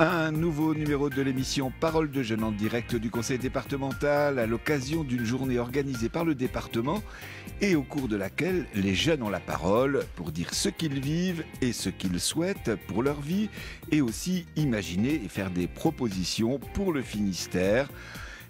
Un nouveau numéro de l'émission Parole de jeunes en direct du conseil départemental à l'occasion d'une journée organisée par le département et au cours de laquelle les jeunes ont la parole pour dire ce qu'ils vivent et ce qu'ils souhaitent pour leur vie et aussi imaginer et faire des propositions pour le Finistère.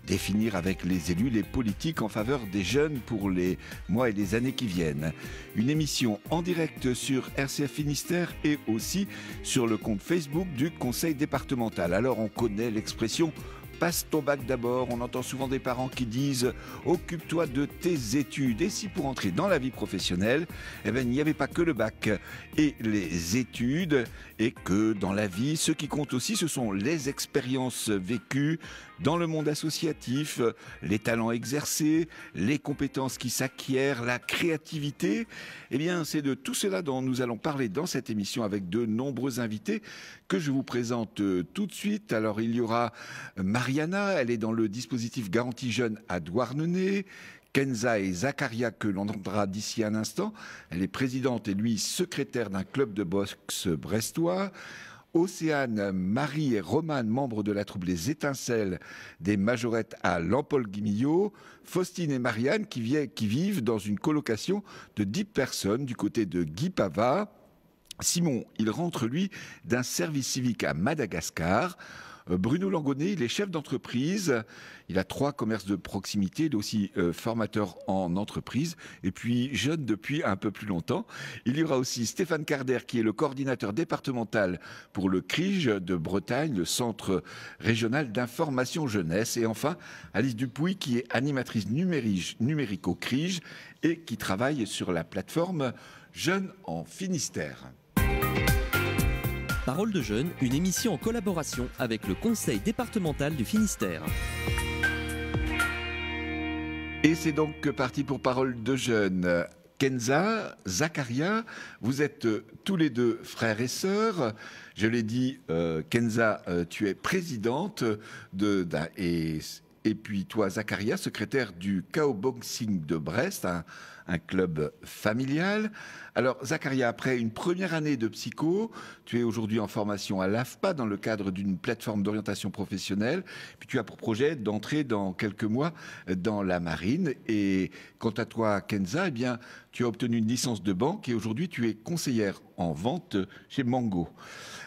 Définir avec les élus les politiques en faveur des jeunes pour les mois et les années qui viennent. Une émission en direct sur RCF Finistère et aussi sur le compte Facebook du conseil départemental. Alors on connaît l'expression « passe ton bac d'abord ». On entend souvent des parents qui disent « occupe-toi de tes études ». Et si pour entrer dans la vie professionnelle, il n'y avait pas que le bac et les études, et que dans la vie, ce qui compte aussi, ce sont les expériences vécues dans le monde associatif, les talents exercés, les compétences qui s'acquièrent, la créativité. Eh bien, c'est de tout cela dont nous allons parler dans cette émission avec de nombreux invités que je vous présente tout de suite. Alors, il y aura Mariana, elle est dans le dispositif Garantie Jeunes à Douarnenez. Kenza et Zakaria, que l'on entendra d'ici un instant. Elle est présidente et lui secrétaire d'un club de boxe brestois. Océane, Marie et Romane, membres de la troupe Les Étincelles des Majorettes à Lampol-Guimillot. Faustine et Marianne qui vivent dans une colocation de 10 personnes du côté de Guipava. Simon, il rentre lui d'un service civique à Madagascar. Bruno Langonnet, il est chef d'entreprise, il a 3 commerces de proximité, il est aussi formateur en entreprise et puis jeune depuis un peu plus longtemps. Il y aura aussi Stéphane Carder qui est le coordinateur départemental pour le CRIJ de Bretagne, le Centre régional d'information jeunesse. Et enfin, Alice Dupuy qui est animatrice numérique au CRIJ et qui travaille sur la plateforme Jeunes en Finistère. Parole de jeunes, une émission en collaboration avec le conseil départemental du Finistère. Et c'est donc parti pour Parole de jeunes. Kenza, Zakaria, vous êtes tous les deux frères et sœurs. Je l'ai dit, Kenza, tu es présidente et puis toi, Zakaria, secrétaire du KO Boxing de Brest, un club familial. Alors, Zakaria, après une première année de psycho, tu es aujourd'hui en formation à l'AFPA dans le cadre d'une plateforme d'orientation professionnelle. Puis tu as pour projet d'entrer dans quelques mois dans la marine. Et quant à toi, Kenza, eh bien, tu as obtenu une licence de banque et aujourd'hui tu es conseillère en vente chez Mango.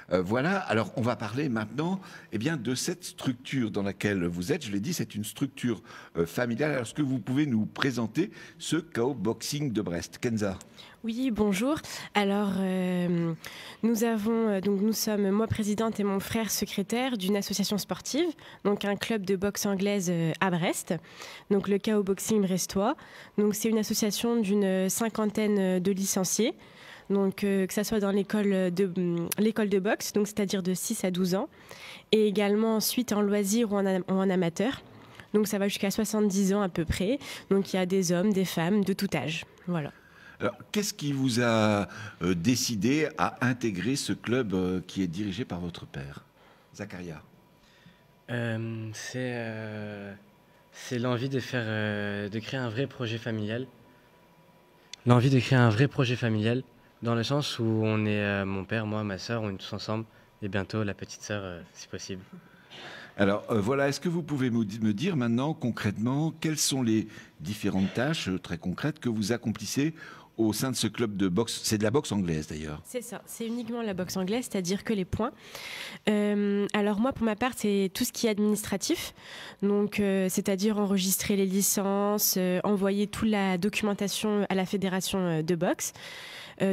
Voilà, alors on va parler maintenant de cette structure dans laquelle vous êtes. Je l'ai dit, c'est une structure familiale. Alors, est-ce que vous pouvez nous présenter ce KO Boxing de Brest? Kenza. Oui, bonjour. Alors, nous sommes, moi présidente et mon frère secrétaire d'une association sportive, donc un club de boxe anglaise à Brest, donc le KO Boxing brestois. Donc c'est une association d'une 50aine de licenciés. Donc, que ça soit dans l'école de boxe, donc c'est-à-dire de 6 à 12 ans, et également ensuite en loisir ou en amateur. Donc, ça va jusqu'à 70 ans à peu près. Donc, il y a des hommes, des femmes, de tout âge. Voilà. Alors, qu'est-ce qui vous a décidé à intégrer ce club qui est dirigé par votre père, Zakaria? C'est l'envie de créer un vrai projet familial. L'envie de créer un vrai projet familial. Dans le sens où on est, mon père, moi, ma sœur, on est tous ensemble, et bientôt la petite sœur, si possible. Alors voilà, est-ce que vous pouvez me dire maintenant concrètement quelles sont les différentes tâches très concrètes que vous accomplissez au sein de ce club de boxe? C'est de la boxe anglaise d'ailleurs. C'est ça, c'est uniquement la boxe anglaise, c'est-à-dire que les points. Alors moi, pour ma part, c'est tout ce qui est administratif, donc c'est-à-dire enregistrer les licences, envoyer toute la documentation à la fédération de boxe.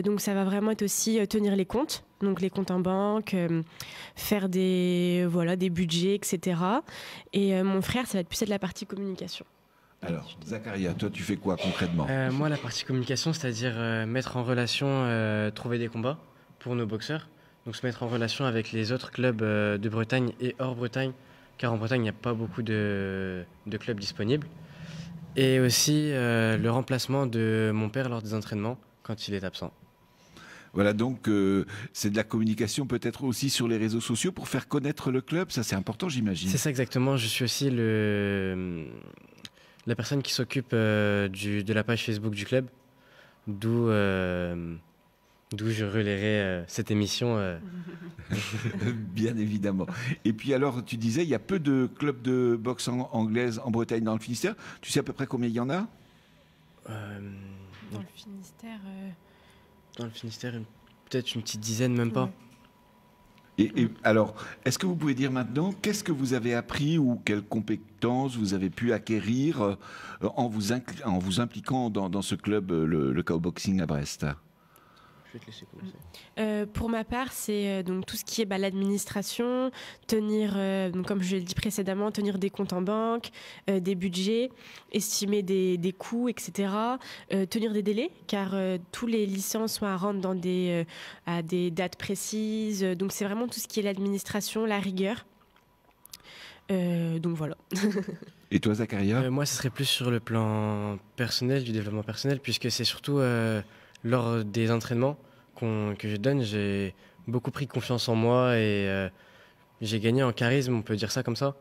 Donc ça va vraiment être aussi tenir les comptes, donc les comptes en banque, faire des budgets, etc. Et mon frère, ça va être plus de la partie communication. Alors, Zakaria, toi, tu fais quoi concrètement? Moi, la partie communication, c'est-à-dire mettre en relation, trouver des combats pour nos boxeurs. Donc se mettre en relation avec les autres clubs de Bretagne et hors Bretagne, car en Bretagne, il n'y a pas beaucoup de clubs disponibles. Et aussi le remplacement de mon père lors des entraînements, quand il est absent. Voilà, donc c'est de la communication peut-être aussi sur les réseaux sociaux pour faire connaître le club, ça c'est important j'imagine. C'est ça exactement, je suis aussi la personne qui s'occupe de la page Facebook du club, d'où d'où je relayerai cette émission. Bien évidemment. Et puis alors, tu disais, il y a peu de clubs de boxe anglaise en Bretagne dans le Finistère. Tu sais à peu près combien il y en a? Dans le Finistère. Dans le Finistère, peut-être une petite dizaine, même pas. Et alors, est-ce que vous pouvez dire maintenant, qu'est-ce que vous avez appris ou quelles compétences vous avez pu acquérir en vous impliquant dans ce club, le Cowboxing à Brest? Je vais te laisser commencer. Pour ma part, c'est donc tout ce qui est l'administration, tenir, donc comme je l'ai dit précédemment, tenir des comptes en banque, des budgets, estimer des coûts, etc. Tenir des délais, car tous les licences sont à rendre à des dates précises. Donc c'est vraiment tout ce qui est l'administration, la rigueur. Donc voilà. Et toi, Zacharia? Moi, ce serait plus sur le plan personnel, du développement personnel, puisque c'est surtout lors des entraînements que je donne, j'ai beaucoup pris confiance en moi et j'ai gagné en charisme, on peut dire ça comme ça,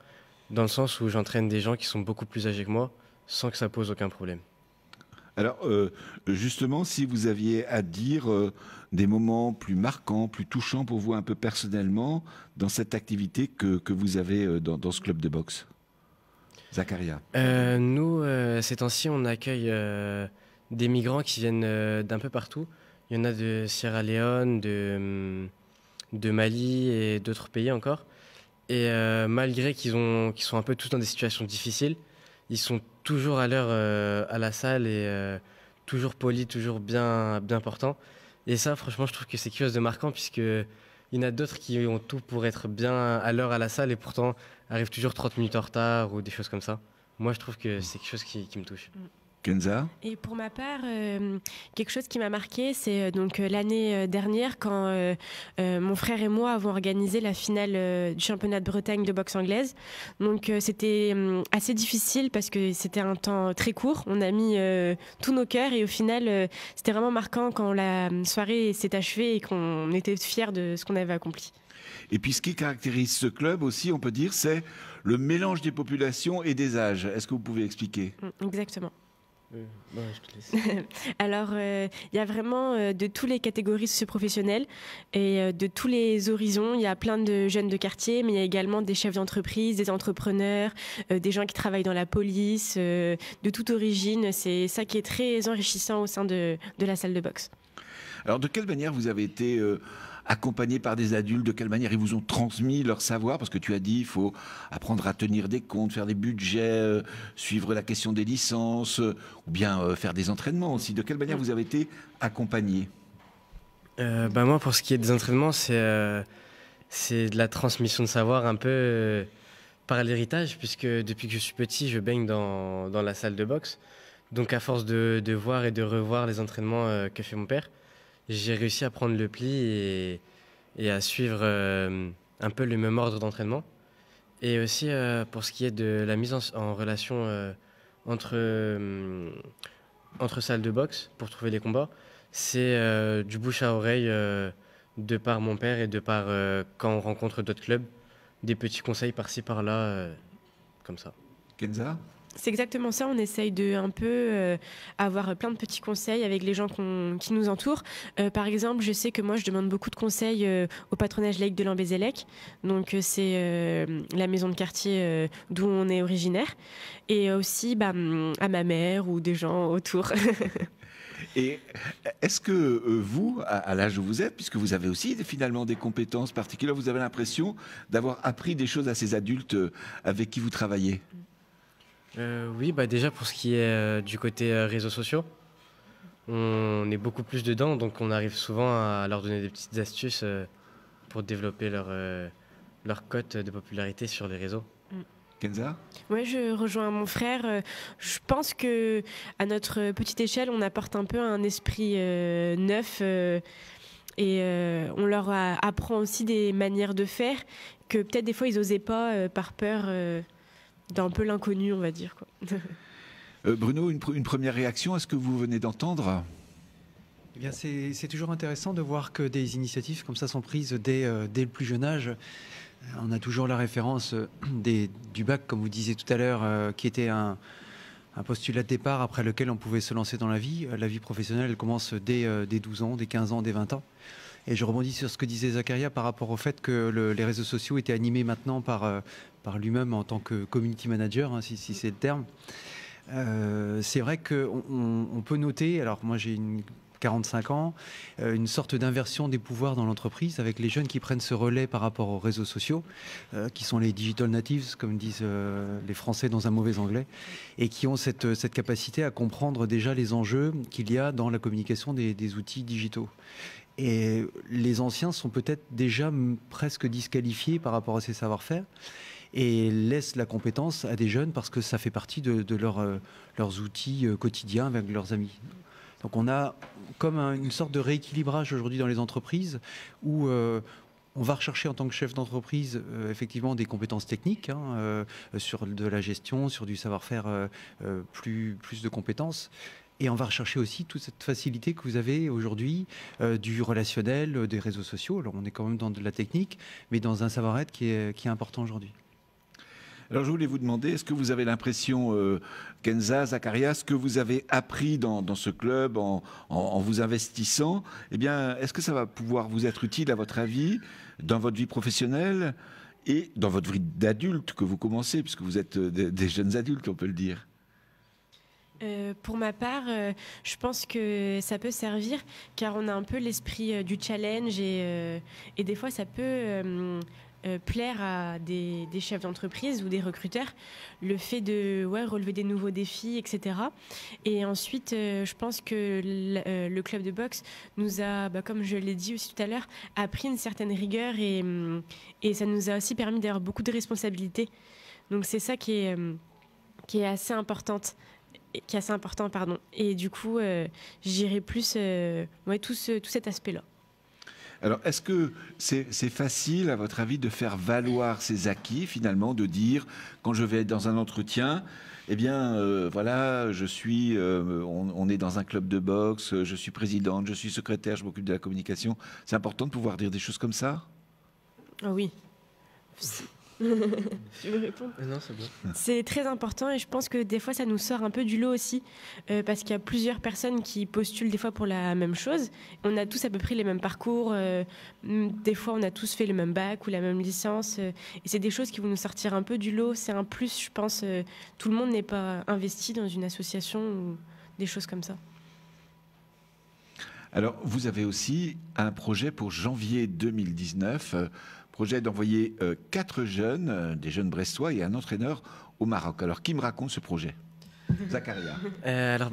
dans le sens où j'entraîne des gens qui sont beaucoup plus âgés que moi, sans que ça pose aucun problème. Alors, justement, si vous aviez à dire des moments plus marquants, plus touchants pour vous un peu personnellement dans cette activité que vous avez dans ce club de boxe, Zacharia? Nous, ces temps-ci, on accueille des migrants qui viennent d'un peu partout. Il y en a de Sierra Leone, de Mali et d'autres pays encore. Et malgré qu'ils sont un peu tous dans des situations difficiles, ils sont toujours à l'heure à la salle et toujours polis, toujours bien portants. Et ça, franchement, je trouve que c'est quelque chose de marquant puisque il y en a d'autres qui ont tout pour être bien à l'heure à la salle et pourtant arrivent toujours 30 minutes en retard ou des choses comme ça. Moi, je trouve que c'est quelque chose qui me touche. Kenza? Et pour ma part, quelque chose qui m'a marqué, c'est donc l'année dernière quand mon frère et moi avons organisé la finale du championnat de Bretagne de boxe anglaise. Donc c'était assez difficile parce que c'était un temps très court. On a mis tous nos cœurs et au final, c'était vraiment marquant quand la soirée s'est achevée et qu'on était fiers de ce qu'on avait accompli. Et puis ce qui caractérise ce club aussi, on peut dire, c'est le mélange des populations et des âges. Est-ce que vous pouvez expliquer? Exactement. Ouais, je te laisse. Alors, il y a vraiment de toutes les catégories socio-professionnelles et de tous les horizons. Il y a plein de jeunes de quartier, mais il y a également des chefs d'entreprise, des entrepreneurs, des gens qui travaillent dans la police, de toute origine. C'est ça qui est très enrichissant au sein de la salle de boxe. Alors, de quelle manière vous avez été accompagnés par des adultes? De quelle manière ils vous ont transmis leur savoir? Parce que tu as dit, il faut apprendre à tenir des comptes, faire des budgets, suivre la question des licences, ou bien faire des entraînements aussi. De quelle manière vous avez été accompagnés? Moi, pour ce qui est des entraînements, c'est de la transmission de savoir un peu par l'héritage, puisque depuis que je suis petit, je baigne dans la salle de boxe. Donc à force de voir et de revoir les entraînements que fait mon père, j'ai réussi à prendre le pli et à suivre un peu le même ordre d'entraînement. Et aussi pour ce qui est de la mise en relation entre salles de boxe pour trouver les combats, c'est du bouche à oreille de par mon père et de par quand on rencontre d'autres clubs, des petits conseils par-ci par-là, comme ça. Kenza? C'est exactement ça, on essaye de un peu avoir plein de petits conseils avec les gens qui nous entourent. Par exemple, je sais que moi je demande beaucoup de conseils au patronage laïque de Lambézélec, donc c'est la maison de quartier d'où on est originaire, et aussi à ma mère ou des gens autour. Et est-ce que vous, à l'âge où vous êtes, puisque vous avez aussi finalement des compétences particulières, vous avez l'impression d'avoir appris des choses à ces adultes avec qui vous travaillez? Oui, déjà pour ce qui est du côté réseaux sociaux, on est beaucoup plus dedans, donc on arrive souvent à leur donner des petites astuces pour développer leur cote de popularité sur les réseaux. Kenza? Oui, je rejoins mon frère. Je pense que à notre petite échelle, on apporte un peu un esprit neuf et on leur apprend aussi des manières de faire que peut-être des fois ils n'osaient pas par peur d'un peu l'inconnu, on va dire, quoi. Bruno, une première réaction à ce que vous venez d'entendre? Eh bien, c'est toujours intéressant de voir que des initiatives comme ça sont prises dès le plus jeune âge. On a toujours la référence du bac, comme vous disiez tout à l'heure, qui était un postulat de départ après lequel on pouvait se lancer dans la vie. La vie professionnelle, elle commence dès 12 ans, dès 15 ans, dès 20 ans. Et je rebondis sur ce que disait Zacharia par rapport au fait que les réseaux sociaux étaient animés maintenant par lui-même en tant que community manager, hein, si c'est le terme. C'est vrai qu'on peut noter, alors moi j'ai 45 ans, une sorte d'inversion des pouvoirs dans l'entreprise avec les jeunes qui prennent ce relais par rapport aux réseaux sociaux, qui sont les digital natives, comme disent les Français dans un mauvais anglais, et qui ont cette capacité à comprendre déjà les enjeux qu'il y a dans la communication des outils digitaux. Et les anciens sont peut-être déjà presque disqualifiés par rapport à ces savoir-faire et laissent la compétence à des jeunes parce que ça fait partie de leurs outils quotidiens avec leurs amis. Donc on a comme une sorte de rééquilibrage aujourd'hui dans les entreprises où on va rechercher en tant que chef d'entreprise effectivement des compétences techniques sur de la gestion, sur du savoir-faire, plus de compétences. Et on va rechercher aussi toute cette facilité que vous avez aujourd'hui du relationnel, des réseaux sociaux. Alors on est quand même dans de la technique, mais dans un savoir-être qui est important aujourd'hui. Alors je voulais vous demander, est-ce que vous avez l'impression, Kenza, Zacharia, ce que vous avez appris dans ce club en vous investissant, eh bien, est-ce que ça va pouvoir vous être utile à votre avis dans votre vie professionnelle et dans votre vie d'adulte que vous commencez, puisque vous êtes des jeunes adultes, on peut le dire? Pour ma part, je pense que ça peut servir car on a un peu l'esprit du challenge et des fois ça peut plaire à des chefs d'entreprise ou des recruteurs, le fait de relever des nouveaux défis, etc. Et ensuite, je pense que le club de boxe nous a, comme je l'ai dit aussi tout à l'heure, appris une certaine rigueur et ça nous a aussi permis d'avoir beaucoup de responsabilités. Donc c'est ça qui est assez importante. Qui est assez important, pardon. Et du coup, j'irai plus tout cet aspect-là. Alors, est-ce que c'est facile, à votre avis, de faire valoir ses acquis, finalement, de dire, quand je vais être dans un entretien, eh bien, voilà, on est dans un club de boxe, je suis présidente, je suis secrétaire, je m'occupe de la communication. C'est important de pouvoir dire des choses comme ça? Ah oui. Tu veux répondre? Non, c'est bon. C'est très important et je pense que des fois ça nous sort un peu du lot aussi parce qu'il y a plusieurs personnes qui postulent des fois pour la même chose. On a tous à peu près les mêmes parcours, des fois on a tous fait le même bac ou la même licence et c'est des choses qui vont nous sortir un peu du lot. C'est un plus, je pense, tout le monde n'est pas investi dans une association ou des choses comme ça. Alors, vous avez aussi un projet pour janvier 2019, projet d'envoyer 4 jeunes, des jeunes brestois et un entraîneur au Maroc. Alors, qui me raconte ce projet? Zacharia.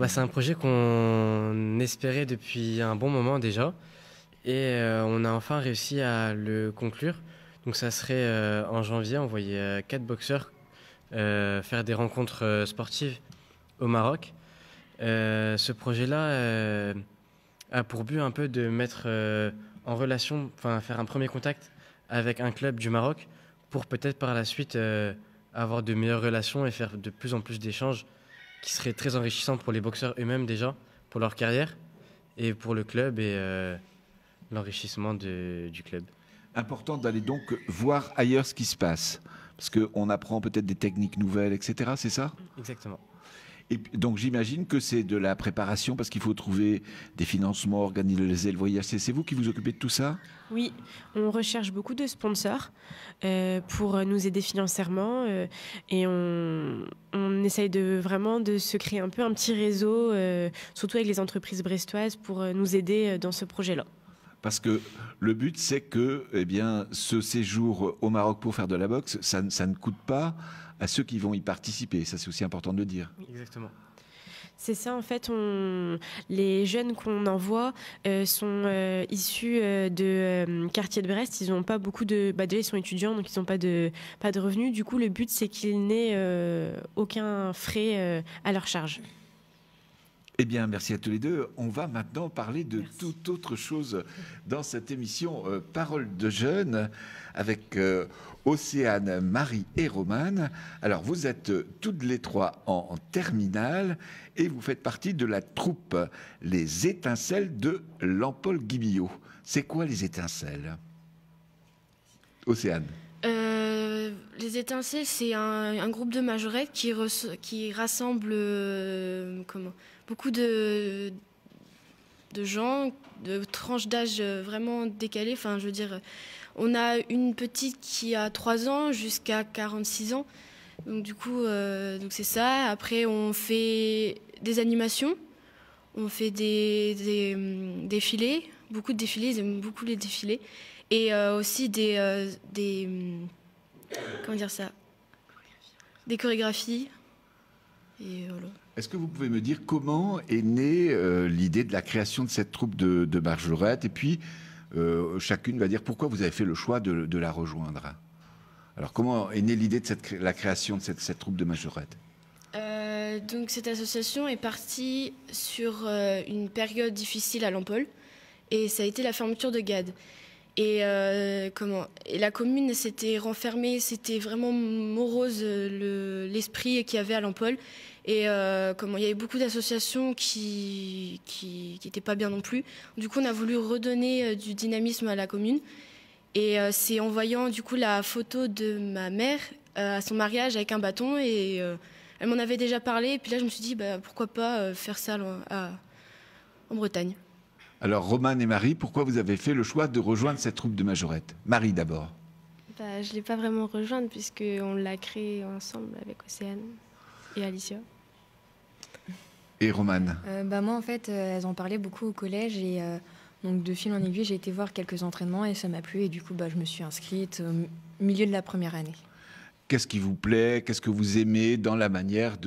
C'est un projet qu'on espérait depuis un bon moment déjà et on a enfin réussi à le conclure. Donc ça serait en janvier, envoyer 4 boxeurs faire des rencontres sportives au Maroc. Ce projet-là a pour but un peu de mettre en relation, faire un premier contact avec un club du Maroc pour peut-être par la suite avoir de meilleures relations et faire de plus en plus d'échanges qui seraient très enrichissants pour les boxeurs eux-mêmes déjà, pour leur carrière et pour le club et l'enrichissement du club. Important d'aller donc voir ailleurs ce qui se passe, parce qu'on apprend peut-être des techniques nouvelles, etc., c'est ça? Exactement. Et donc j'imagine que c'est de la préparation parce qu'il faut trouver des financements, organiser le voyage. C'est vous qui vous occupez de tout ça? Oui, on recherche beaucoup de sponsors pour nous aider financièrement et on essaye vraiment de se créer un peu un petit réseau, surtout avec les entreprises brestoises, pour nous aider dans ce projet-là. Parce que le but, c'est que ce séjour au Maroc pour faire de la boxe, ça ne coûte pas à ceux qui vont y participer. Ça, c'est aussi important de le dire. Exactement. C'est ça, en fait, les jeunes qu'on envoie sont issus de quartiers de Brest. Ils n'ont pas beaucoup de... déjà, ils sont étudiants, donc ils n'ont pas de revenus. Du coup, le but, c'est qu'ils n'aient aucun frais à leur charge. Eh bien, merci à tous les deux. On va maintenant parler de toute autre chose dans cette émission Parole de jeunes avec Océane, Marie et Romane. Alors, vous êtes toutes les trois en terminale et vous faites partie de la troupe Les Étincelles de Lampol Guimillot. C'est quoi les étincelles? Océane? Les les Étincelles, c'est un groupe de majorettes qui rassemble beaucoup de gens, de tranches d'âge vraiment décalées. Enfin, je veux dire, on a une petite qui a 3 ans jusqu'à 46 ans. Donc du coup, donc c'est ça. Après, on fait des animations, on fait des défilés, beaucoup de défilés, ils aiment beaucoup les défilés. Et aussi comment dire ça, des chorégraphies. Et voilà. Est-ce que vous pouvez me dire comment est née l'idée de la création de cette troupe de majorettes? Et puis, chacune va dire pourquoi vous avez fait le choix de la rejoindre. Alors, comment est née l'idée de la création de cette troupe de majorettes? Donc, cette association est partie sur une période difficile à Lampol. Et ça a été la fermeture de GAD. Et la commune s'était renfermée, c'était vraiment morose l'esprit qu'il y avait à Lampol. Et il y avait beaucoup d'associations qui n'étaient pas bien non plus. Du coup, on a voulu redonner du dynamisme à la commune. Et c'est en voyant du coup la photo de ma mère à son mariage avec un bâton. Et elle m'en avait déjà parlé. Et puis là, je me suis dit, pourquoi pas faire ça en Bretagne. Alors, Romane et Marie, pourquoi vous avez fait le choix de rejoindre cette troupe de majorettes? Marie d'abord. Je ne l'ai pas vraiment rejointe puisqu'on l'a créée ensemble avec Océane et Alicia. Et Romane? Moi, en fait, elles en parlaient beaucoup au collège et donc de fil en aiguille, j'ai été voir quelques entraînements et ça m'a plu. Et du coup, je me suis inscrite au milieu de la première année. Qu'est-ce qui vous plaît? Qu'est-ce que vous aimez dans la manière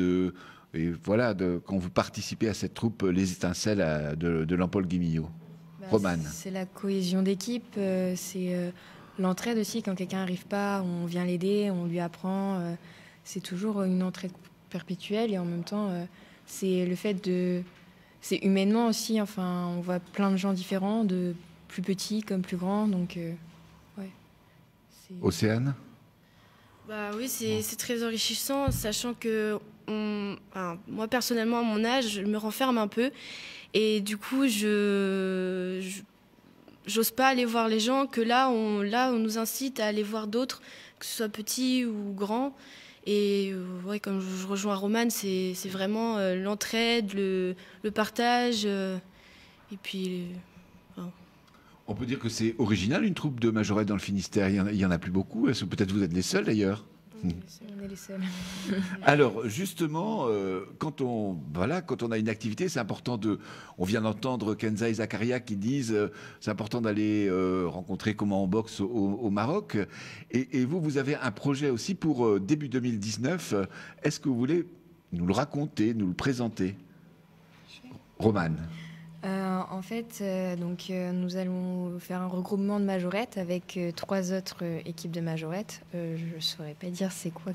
quand vous participez à cette troupe Les Étincelles de Lampol-Guimillot? Romane? C'est la cohésion d'équipe, c'est l'entraide aussi. Quand quelqu'un n'arrive pas, on vient l'aider, on lui apprend. C'est toujours une entraide perpétuelle et en même temps, c'est le fait de... C'est humainement aussi, enfin, on voit plein de gens différents, de plus petits comme plus grands, donc ouais. Océane? Oui, c'est très enrichissant, sachant que moi personnellement à mon âge, je me renferme un peu et du coup j'ose pas aller voir les gens, que là on nous incite à aller voir d'autres, que ce soit petits ou grands. Et comme je rejoins Romane, c'est vraiment l'entraide, le partage et puis On peut dire que c'est original, une troupe de majorettes dans le Finistère. Il y en a plus beaucoup. Peut-être vous êtes les seuls d'ailleurs. On est les seuls. Alors justement, quand on a une activité, c'est important on vient d'entendre Kenza et Zakaria qui disent c'est important d'aller rencontrer comment on boxe au Maroc. Et vous avez un projet aussi pour début 2019. Est-ce que vous voulez nous le raconter, nous le présenter? Romane. En fait, nous allons faire un regroupement de majorettes avec 3 autres équipes de majorettes. Je ne saurais pas dire c'est quoi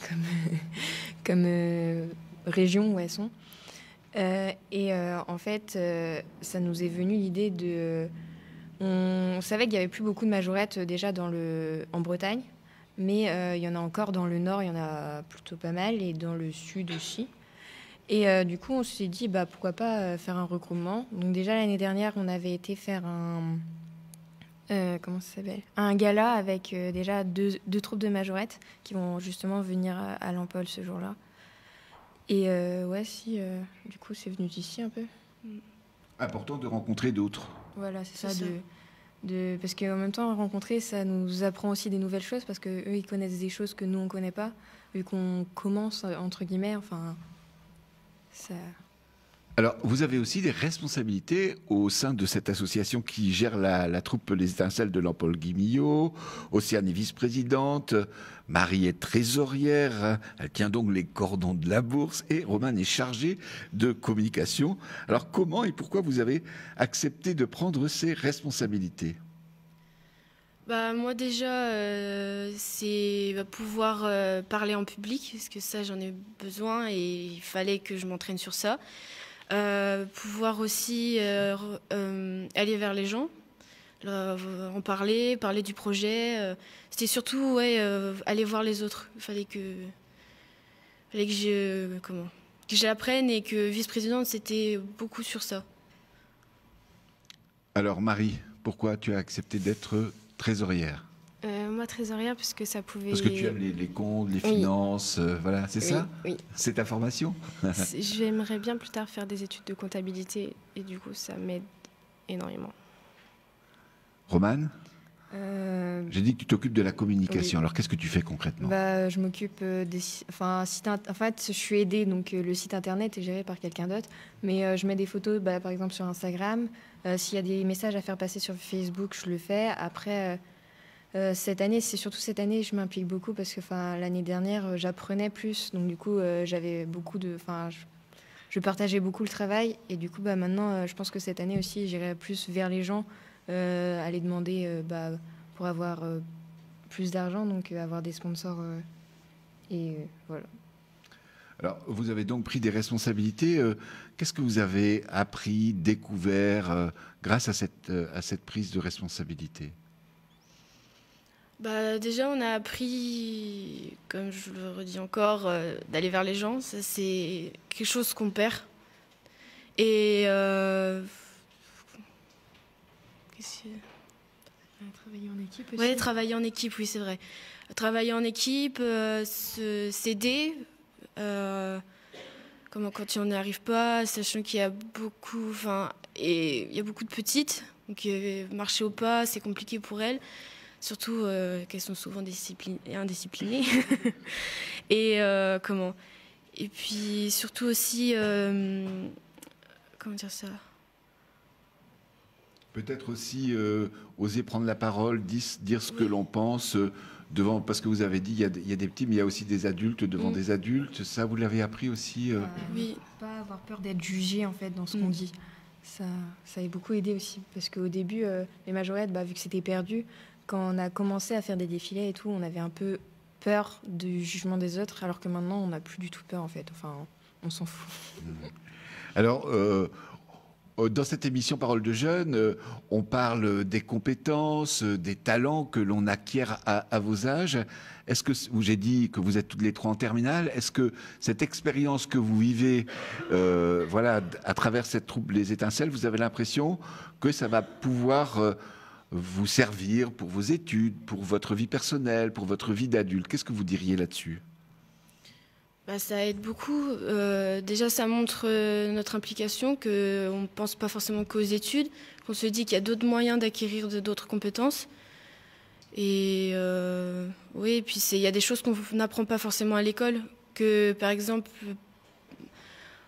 comme région où elles sont. En fait, ça nous est venu l'idée de... On savait qu'il y avait plus beaucoup de majorettes déjà en Bretagne, mais il y en a encore dans le nord, il y en a plutôt pas mal, et dans le sud aussi. Et du coup, on s'est dit, pourquoi pas faire un regroupement. Donc déjà, l'année dernière, on avait été faire un gala avec déjà deux troupes de majorettes qui vont justement venir à Lampol ce jour-là. Et du coup, c'est venu d'ici un peu. Important de rencontrer d'autres. Voilà, c'est ça. Parce qu'en même temps, rencontrer, ça nous apprend aussi des nouvelles choses parce qu'eux, ils connaissent des choses que nous, on ne connaît pas, vu qu'on commence, entre guillemets, enfin... Ça... Alors, vous avez aussi des responsabilités au sein de cette association qui gère la troupe Les Étincelles de Lampol-Guimillot. Océane est vice-présidente, Marie est trésorière, elle tient donc les cordons de la bourse, et Romane est chargée de communication. Alors, comment et pourquoi vous avez accepté de prendre ces responsabilités ? Moi déjà, c'est pouvoir parler en public, parce que ça j'en ai besoin et il fallait que je m'entraîne sur ça. Pouvoir aussi aller vers les gens, en parler du projet. C'était surtout aller voir les autres. Il fallait que j'apprenne et que vice-présidente, c'était beaucoup sur ça. Alors Marie, pourquoi tu as accepté d'être trésorière? Moi, trésorière, puisque ça pouvait... Parce que tu aimes les comptes, les finances, voilà, c'est ça? Oui. C'est ta formation? J'aimerais bien plus tard faire des études de comptabilité et du coup, ça m'aide énormément. Romane? J'ai dit que tu t'occupes de la communication. Oui. Alors, qu'est-ce que tu fais concrètement? Je m'occupe des en fait, je suis aidée, donc le site internet est géré par quelqu'un d'autre, mais je mets des photos, par exemple sur Instagram. S'il y a des messages à faire passer sur Facebook, je le fais. Après, cette année, c'est surtout cette année, je m'implique beaucoup parce que l'année dernière, j'apprenais plus, donc du coup, j'avais beaucoup de, je partageais beaucoup le travail, et du coup, maintenant, je pense que cette année aussi, j'irai plus vers les gens, aller demander pour avoir plus d'argent, donc avoir des sponsors. Et voilà. Alors, vous avez donc pris des responsabilités. Qu'est-ce que vous avez appris, découvert grâce à cette prise de responsabilité? Déjà, on a appris, comme je le redis encore, d'aller vers les gens. Ça, c'est quelque chose qu'on perd. Et Travailler en équipe aussi. Ouais, travailler en équipe, oui, c'est vrai. Travailler en équipe, s'aider, quand on n'y arrive pas, sachant qu'il y a beaucoup, il y a beaucoup de petites, donc marcher au pas, c'est compliqué pour elles, surtout qu'elles sont souvent indisciplinées. Et puis surtout aussi, comment dire ça? Peut-être aussi oser prendre la parole, dire ce que l'on pense devant, parce que vous avez dit il y a des petits, mais il y a aussi des adultes devant des adultes. Ça, vous l'avez appris aussi Oui. Pas avoir peur d'être jugé en fait dans ce qu'on dit. Ça a beaucoup aidé aussi, parce qu'au début, les majorettes, vu que c'était perdu, quand on a commencé à faire des défilés et tout, on avait un peu peur du jugement des autres, alors que maintenant, on n'a plus du tout peur en fait. Enfin, on s'en fout. Alors, dans cette émission Parole de Jeunes, on parle des compétences, des talents que l'on acquiert à vos âges. Est-ce que, j'ai dit que vous êtes toutes les trois en terminale, est-ce que cette expérience que vous vivez, à travers cette troupe Les Étincelles, vous avez l'impression que ça va pouvoir vous servir pour vos études, pour votre vie personnelle, pour votre vie d'adulte? Qu'est-ce que vous diriez là-dessus? Ça aide beaucoup. Déjà, ça montre notre implication, qu'on ne pense pas forcément qu'aux études, qu'on se dit qu'il y a d'autres moyens d'acquérir d'autres compétences. Et oui, et puis il y a des choses qu'on n'apprend pas forcément à l'école, que par exemple,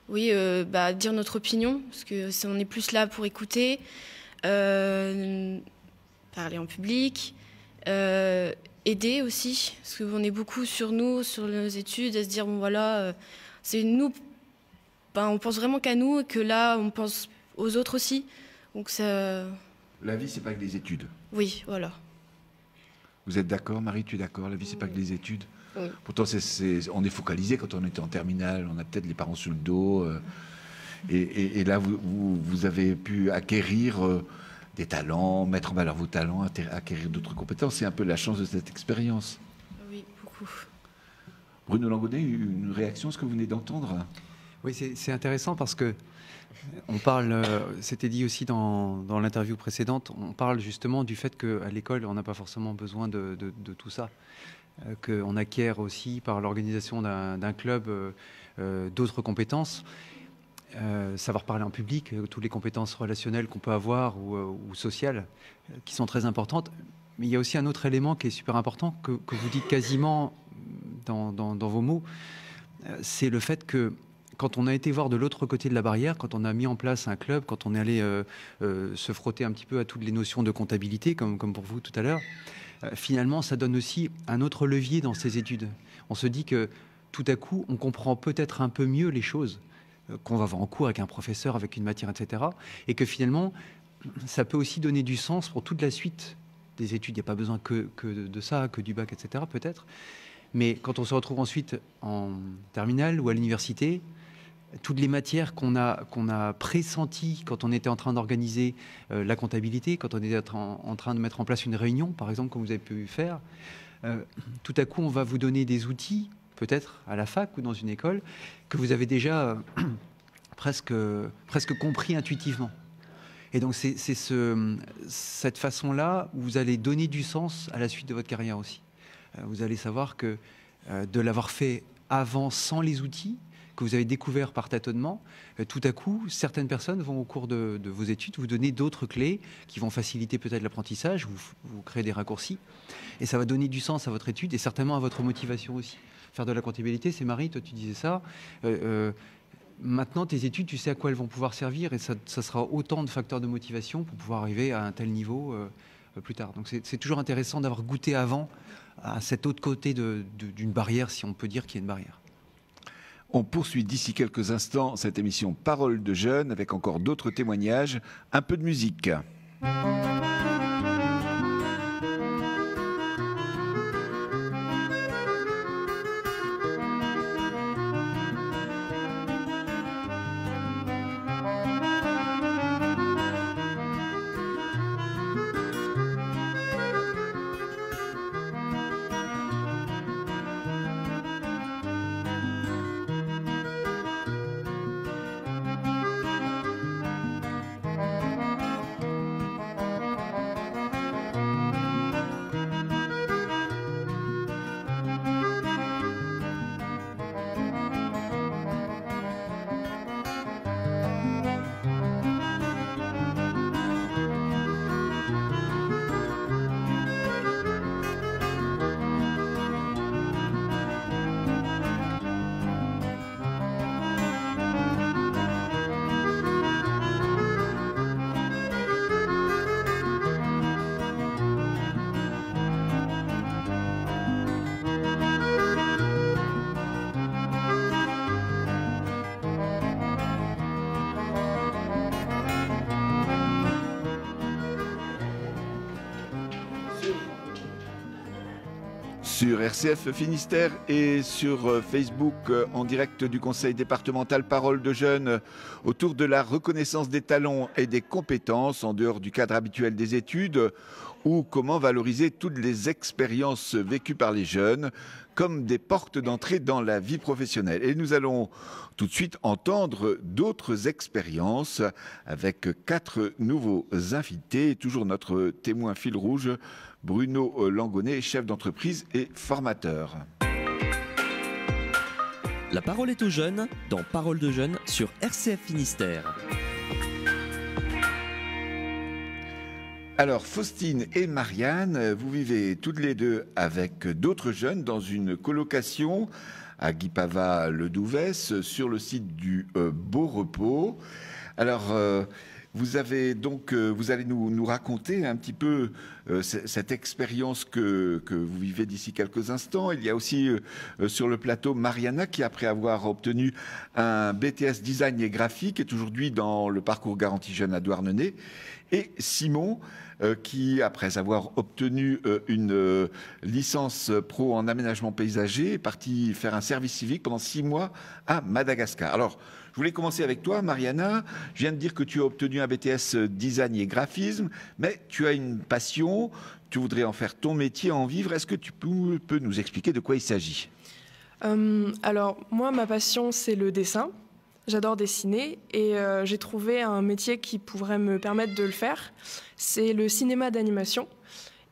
dire notre opinion, parce que on est plus là pour écouter, parler en public. Aider aussi, parce qu'on est beaucoup sur nous, sur nos études, à se dire, c'est nous, on pense vraiment qu'à nous, et que là, on pense aux autres aussi. Donc ça... La vie, c'est pas que des études. Oui, voilà. Vous êtes d'accord, Marie, tu es d'accord? La vie, c'est pas que des études. Oui. Pourtant, on est focalisé quand on était en terminale, on a peut-être les parents sur le dos. Et là, vous avez pu acquérir... des talents, mettre en valeur vos talents, acquérir d'autres compétences. C'est un peu la chance de cette expérience. Oui, beaucoup. Bruno Langaudet, une réaction à ce que vous venez d'entendre? Oui, c'est intéressant parce que on parle, c'était dit aussi dans l'interview précédente, on parle justement du fait qu'à l'école, on n'a pas forcément besoin de tout ça. Qu'on acquiert aussi par l'organisation d'un club d'autres compétences. Savoir parler en public, toutes les compétences relationnelles qu'on peut avoir ou sociales, qui sont très importantes. Mais il y a aussi un autre élément qui est super important, que vous dites quasiment dans vos mots, c'est le fait que quand on a été voir de l'autre côté de la barrière, quand on a mis en place un club, quand on est allé se frotter un petit peu à toutes les notions de comptabilité, comme pour vous tout à l'heure, finalement, ça donne aussi un autre levier dans ces études. On se dit que tout à coup, on comprend peut-être un peu mieux les choses qu'on va voir en cours avec un professeur, avec une matière, etc. Et que finalement, ça peut aussi donner du sens pour toute la suite des études. Il n'y a pas besoin que de ça, que du bac, etc. peut-être. Mais quand on se retrouve ensuite en terminale ou à l'université, toutes les matières qu'on a pressenties quand on était en train d'organiser la comptabilité, quand on était en train de mettre en place une réunion, par exemple, comme vous avez pu faire, tout à coup, on va vous donner des outils, peut-être à la fac ou dans une école, que vous avez déjà presque compris intuitivement. Et donc c'est cette façon-là où vous allez donner du sens à la suite de votre carrière aussi. Vous allez savoir que de l'avoir fait avant sans les outils, que vous avez découvert par tâtonnement, tout à coup, certaines personnes vont au cours de vos études vous donner d'autres clés qui vont faciliter peut-être l'apprentissage, vous créer des raccourcis, et ça va donner du sens à votre étude et certainement à votre motivation aussi. Faire de la comptabilité, c'est Marie, toi tu disais ça, maintenant tes études, tu sais à quoi elles vont pouvoir servir et ça sera autant de facteurs de motivation pour pouvoir arriver à un tel niveau plus tard. Donc c'est toujours intéressant d'avoir goûté avant à cet autre côté d'une barrière, si on peut dire qu'il y a une barrière. On poursuit d'ici quelques instants cette émission Parole de jeunes avec encore d'autres témoignages, un peu de musique. Sur RCF Finistère et sur Facebook en direct du conseil départemental Parole de jeunes autour de la reconnaissance des talents et des compétences en dehors du cadre habituel des études ou comment valoriser toutes les expériences vécues par les jeunes comme des portes d'entrée dans la vie professionnelle. Et nous allons tout de suite entendre d'autres expériences avec 4 nouveaux invités, toujours notre témoin fil rouge, Bruno Langonnet, chef d'entreprise et formateur. La parole est aux jeunes dans Parole de jeunes sur RCF Finistère. Alors, Faustine et Marianne, vous vivez toutes les deux avec d'autres jeunes dans une colocation à Guipava-le-Douvès sur le site du Beau Repos. Alors, vous allez nous raconter un petit peu cette expérience que vous vivez d'ici quelques instants. Il y a aussi sur le plateau Mariana qui, après avoir obtenu un BTS Design et Graphique, est aujourd'hui dans le parcours Garantie Jeunes à Douarnenez. Et Simon, qui, après avoir obtenu une licence pro en aménagement paysager, est parti faire un service civique pendant 6 mois à Madagascar. Alors, je voulais commencer avec toi, Mariana. Je viens de dire que tu as obtenu un BTS Design et Graphisme, mais tu as une passion, tu voudrais en faire ton métier, en vivre. Est-ce que tu peux nous expliquer de quoi il s'agit ? Alors, moi, ma passion, c'est le dessin. J'adore dessiner et j'ai trouvé un métier qui pourrait me permettre de le faire. C'est le cinéma d'animation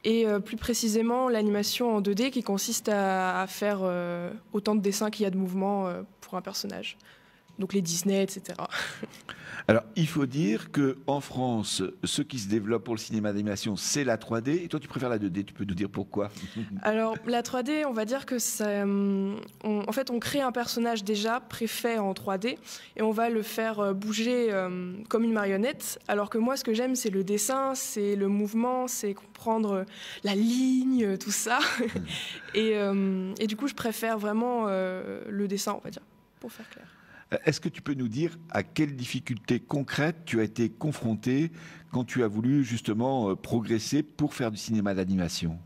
et plus précisément l'animation en 2D qui consiste à faire autant de dessins qu'il y a de mouvements pour un personnage. Donc les Disney, etc. Alors, il faut dire qu'en France, ce qui se développe pour le cinéma d'animation, c'est la 3D. Et toi, tu préfères la 2D. Tu peux nous dire pourquoi ? Alors, la 3D, on va dire que ça, en fait, on crée un personnage déjà préfet en 3D et on va le faire bouger comme une marionnette. Alors que moi, ce que j'aime, c'est le dessin, c'est le mouvement, c'est comprendre la ligne, tout ça. Et du coup, je préfère vraiment le dessin, on va dire, pour faire clair. Est-ce que tu peux nous dire à quelles difficultés concrètes tu as été confronté quand tu as voulu justement progresser pour faire du cinéma d'animation ?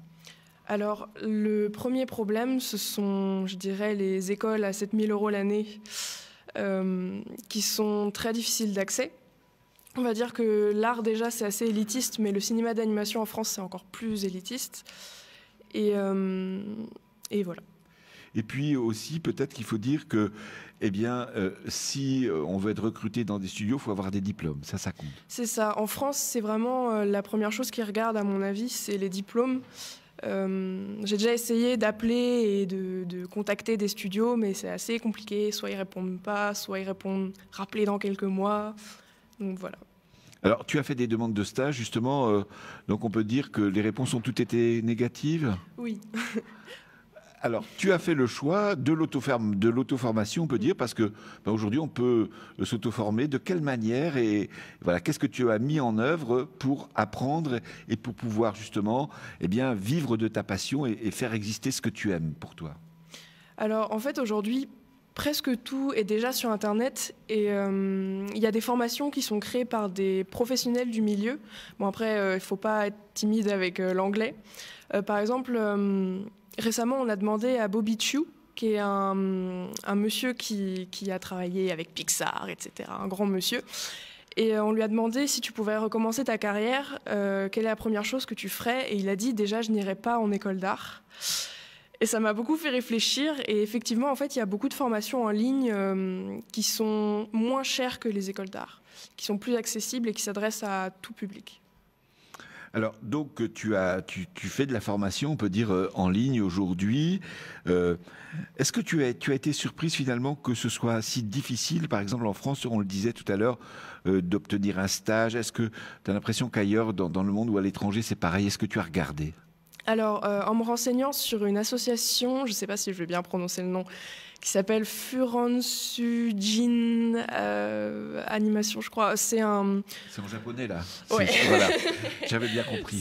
Alors, le premier problème, ce sont, je dirais, les écoles à 7 000 € l'année qui sont très difficiles d'accès. On va dire que l'art, déjà, c'est assez élitiste, mais le cinéma d'animation en France, c'est encore plus élitiste. Et voilà. Et puis aussi, peut-être qu'il faut dire que, eh bien, si on veut être recruté dans des studios, il faut avoir des diplômes. Ça compte. C'est ça. En France, c'est vraiment la première chose qu'ils regardent, à mon avis, c'est les diplômes. J'ai déjà essayé d'appeler et de contacter des studios, mais c'est assez compliqué. Soit ils répondent pas, soit ils répondent « rappelez dans quelques mois ». Donc voilà. Alors, tu as fait des demandes de stage, justement. Donc, on peut dire que les réponses ont toutes été négatives ? Oui. Alors, tu as fait le choix de l'auto-formation, on peut dire, parce que aujourd'hui, on peut s'auto-former. De quelle manière et voilà, qu'est-ce que tu as mis en œuvre pour apprendre et pour pouvoir justement, eh bien, vivre de ta passion et faire exister ce que tu aimes pour toi? Alors, en fait, aujourd'hui, presque tout est déjà sur Internet et il y a des formations qui sont créées par des professionnels du milieu. Bon, après, il ne faut pas être timide avec l'anglais. Par exemple, récemment, on a demandé à Bobby Chiu, qui est un monsieur qui a travaillé avec Pixar, etc., un grand monsieur. Et on lui a demandé si tu pouvais recommencer ta carrière, quelle est la première chose que tu ferais? Et il a dit, déjà, je n'irai pas en école d'art. Et ça m'a beaucoup fait réfléchir. Et effectivement, en fait, il y a beaucoup de formations en ligne qui sont moins chères que les écoles d'art, qui sont plus accessibles et qui s'adressent à tout public. Alors, donc, tu fais de la formation, on peut dire, en ligne aujourd'hui. Est-ce que tu as été surprise finalement que ce soit si difficile, par exemple en France, on le disait tout à l'heure, d'obtenir un stage? Est-ce que tu as l'impression qu'ailleurs, dans le monde ou à l'étranger, c'est pareil? Est-ce que tu as regardé? Alors, en me renseignant sur une association, je ne sais pas si je vais bien prononcer le nom, qui s'appelle Furansujin Animation, je crois. C'est en japonais, là. Ouais. Voilà, j'avais bien compris.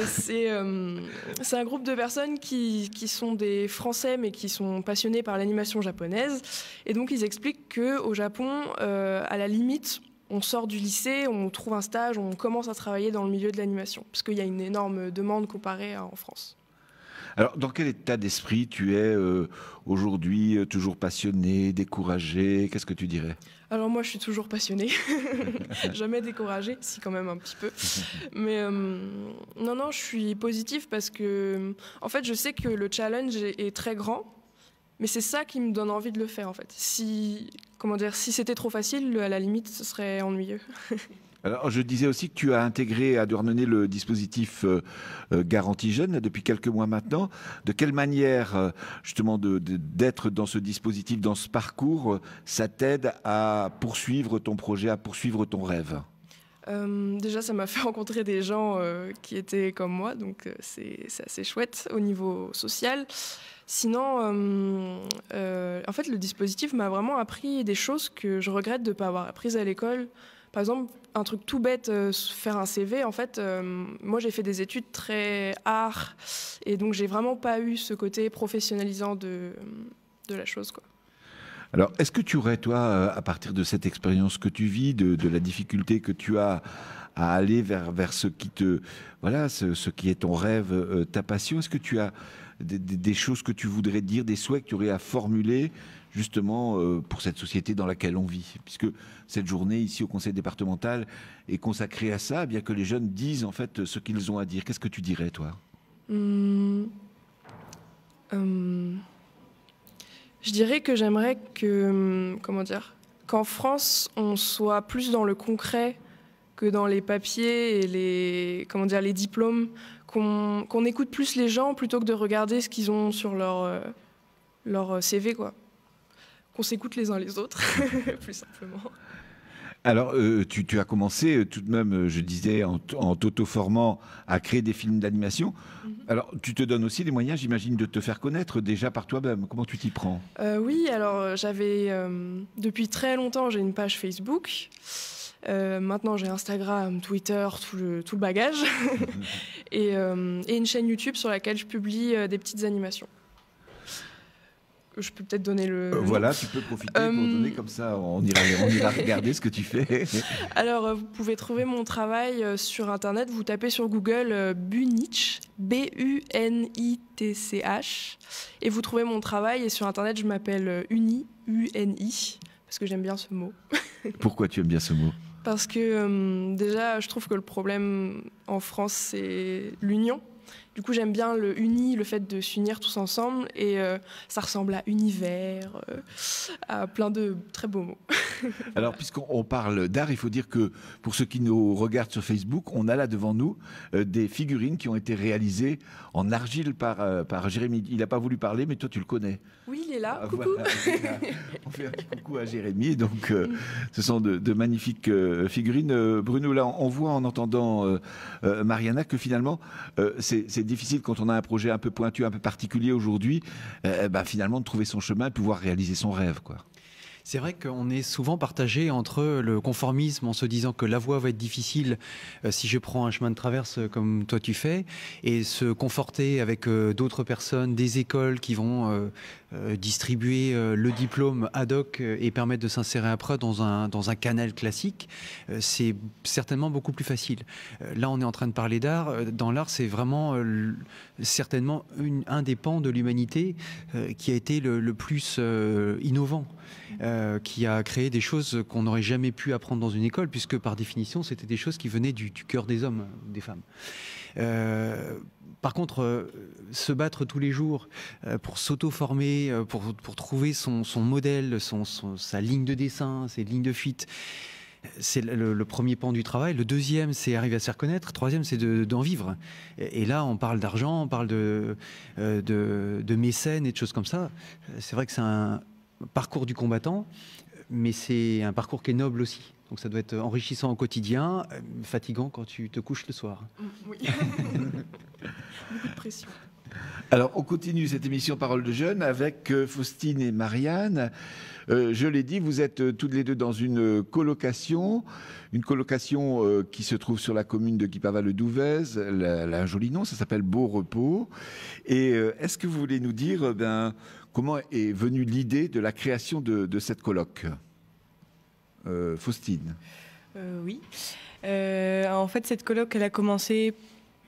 C'est un groupe de personnes qui sont des Français, mais qui sont passionnés par l'animation japonaise. Et donc, ils expliquent qu'au Japon, à la limite, on sort du lycée, on trouve un stage, on commence à travailler dans le milieu de l'animation, parce qu'il y a une énorme demande comparée en France. Alors, dans quel état d'esprit tu es aujourd'hui? Toujours passionné, découragé? Qu'est-ce que tu dirais? Alors moi, je suis toujours passionnée, jamais découragée, si quand même un petit peu. Mais non, je suis positive parce que, en fait, je sais que le challenge est très grand. Mais c'est ça qui me donne envie de le faire, en fait. Si c'était trop facile, à la limite, ce serait ennuyeux. Alors, je disais aussi que tu as intégré à Douarnenez le dispositif Garantie Jeune depuis quelques mois maintenant. De quelle manière, justement, d'être dans ce dispositif, dans ce parcours, ça t'aide à poursuivre ton projet, à poursuivre ton rêve? Déjà, ça m'a fait rencontrer des gens qui étaient comme moi, donc c'est assez chouette au niveau social. Sinon, en fait, le dispositif m'a vraiment appris des choses que je regrette de ne pas avoir apprises à l'école. Par exemple, un truc tout bête, faire un CV. En fait, moi, j'ai fait des études très art, et donc j'ai vraiment pas eu ce côté professionnalisant de la chose, quoi. Alors, est-ce que tu aurais, toi, à partir de cette expérience que tu vis, de la difficulté que tu as à aller vers ce qui ce qui est ton rêve, ta passion, est-ce que tu as des choses que tu voudrais dire, des souhaits que tu aurais à formuler justement pour cette société dans laquelle on vit? Puisque cette journée ici au conseil départemental est consacrée à ça, bien que les jeunes disent en fait ce qu'ils ont à dire. Qu'est-ce que tu dirais, toi? Je dirais que j'aimerais qu'en France, on soit plus dans le concret que dans les papiers et les diplômes, qu'on écoute plus les gens plutôt que de regarder ce qu'ils ont sur leur CV, quoi. Qu'on s'écoute les uns les autres, plus simplement. Alors, tu as commencé tout de même, je disais, en t'auto-formant à créer des films d'animation. Alors, tu te donnes aussi les moyens, j'imagine, de te faire connaître déjà par toi-même. Comment tu t'y prends? Oui, alors depuis très longtemps, j'ai une page Facebook. Maintenant, j'ai Instagram, Twitter, tout le bagage. et une chaîne YouTube sur laquelle je publie des petites animations. Je peux peut-être donner le... Voilà, tu peux profiter pour donner, comme ça, on ira regarder ce que tu fais. Alors, vous pouvez trouver mon travail sur Internet. Vous tapez sur Google Bunitch, B-U-N-I-T-C-H, et vous trouvez mon travail. Et sur Internet, je m'appelle Uni, U-N-I, parce que j'aime bien ce mot. Pourquoi tu aimes bien ce mot? Parce que déjà, je trouve que le problème en France, c'est l'union. Du coup, j'aime bien le fait de s'unir tous ensemble, et ça ressemble à univers, à plein de très beaux mots. Alors, puisqu'on parle d'art, il faut dire que pour ceux qui nous regardent sur Facebook, on a là devant nous des figurines qui ont été réalisées en argile par Jérémy. Il n'a pas voulu parler, mais toi, tu le connais. Oui, il est là. Coucou. Voilà, on fait un petit coucou à Jérémy. Donc, ce sont de magnifiques figurines. Bruno, là, on voit en entendant Mariana que finalement, c'est difficile quand on a un projet un peu pointu, un peu particulier aujourd'hui, finalement, de trouver son chemin, de pouvoir réaliser son rêve, quoi. C'est vrai qu'on est souvent partagé entre le conformisme en se disant que la voie va être difficile si je prends un chemin de traverse comme toi tu fais, et se conforter avec d'autres personnes, des écoles qui vont distribuer le diplôme ad hoc et permettre de s'insérer après dans un canal classique. C'est certainement beaucoup plus facile. Là, on est en train de parler d'art. Dans l'art, c'est vraiment certainement un des pans de l'humanité qui a été le plus innovant. Qui a créé des choses qu'on n'aurait jamais pu apprendre dans une école, puisque par définition, c'était des choses qui venaient du cœur des hommes, des femmes. Par contre, se battre tous les jours pour s'auto-former, pour trouver son modèle, sa ligne de dessin, ses lignes de fuite, c'est le premier pan du travail. Le deuxième, c'est arriver à se faire connaître. Le troisième, c'est d'en vivre. Et là, on parle d'argent, on parle de mécènes et de choses comme ça. C'est vrai que c'est un parcours du combattant, mais c'est un parcours qui est noble aussi. Donc ça doit être enrichissant au quotidien, fatigant quand tu te couches le soir. Oui. Beaucoup de pression. Alors, on continue cette émission Parole de Jeunes avec Faustine et Marianne. Je l'ai dit, vous êtes toutes les deux dans une colocation qui se trouve sur la commune de Guipava-le-Douvez. Elle a un joli nom, ça s'appelle Beau Repos. Et est-ce que vous voulez nous dire comment est venue l'idée de la création de cette coloc, Faustine? Oui. En fait, cette coloc, elle a commencé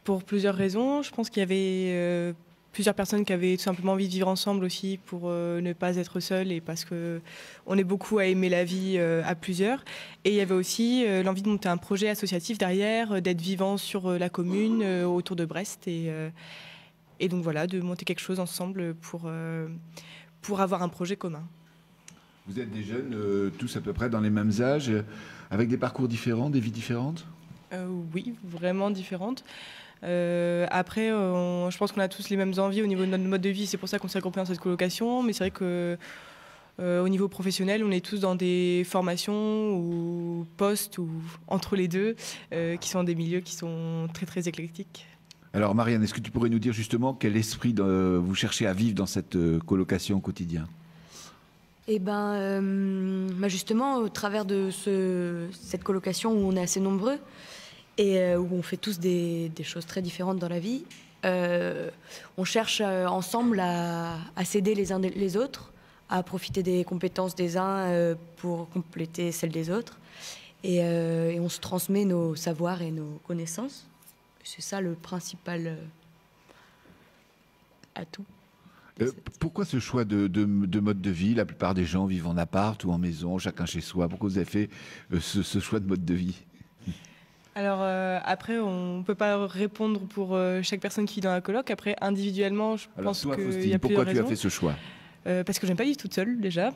pour plusieurs raisons. Je pense qu'il y avait plusieurs personnes qui avaient tout simplement envie de vivre ensemble aussi pour ne pas être seules, et parce qu'on est beaucoup à aimer la vie à plusieurs. Et il y avait aussi l'envie de monter un projet associatif derrière, d'être vivant sur la commune, autour de Brest. Et donc voilà, de monter quelque chose ensemble pour avoir un projet commun. Vous êtes des jeunes, tous à peu près dans les mêmes âges, avec des parcours différents, des vies différentes? Oui, vraiment différentes. Après, je pense qu'on a tous les mêmes envies au niveau de notre mode de vie. C'est pour ça qu'on s'est regroupés dans cette colocation. Mais c'est vrai que au niveau professionnel, on est tous dans des formations ou postes ou entre les deux, qui sont des milieux qui sont très très éclectiques. Alors Marianne, est-ce que tu pourrais nous dire justement quel esprit vous cherchez à vivre dans cette colocation au quotidien? Justement, au travers de cette colocation où on est assez nombreux et où on fait tous des choses très différentes dans la vie, on cherche ensemble à s'aider les uns les autres, à profiter des compétences des uns pour compléter celles des autres. Et on se transmet nos savoirs et nos connaissances. C'est ça le principal atout. Pourquoi ce choix de mode de vie? La plupart des gens vivent en appart ou en maison, chacun chez soi. Pourquoi vous avez fait ce choix de mode de vie? Alors après, on ne peut pas répondre pour chaque personne qui vit dans la coloc. Après, individuellement, je pense qu'il y a plusieurs raisons. Pourquoi tu as fait ce choix? Parce que je n'aime pas vivre toute seule déjà.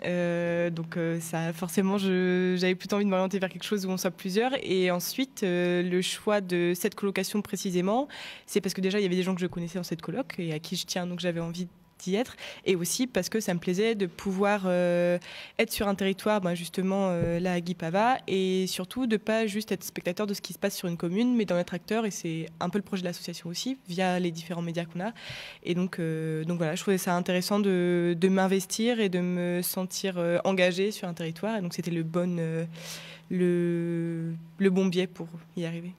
Ça, forcément, j'avais plutôt envie de m'orienter vers quelque chose où on soit plusieurs. Et ensuite, le choix de cette colocation précisément, c'est parce que déjà, il y avait des gens que je connaissais dans cette coloc et à qui je tiens, donc j'avais envie d'y être. Et aussi parce que ça me plaisait de pouvoir être sur un territoire, justement, là à Guipava, et surtout de ne pas juste être spectateur de ce qui se passe sur une commune, mais d'en être acteur. Et c'est un peu le projet de l'association aussi, via les différents médias qu'on a. Et donc voilà, je trouvais ça intéressant de m'investir et de me sentir engagée sur un territoire. Et donc c'était le bon biais pour y arriver.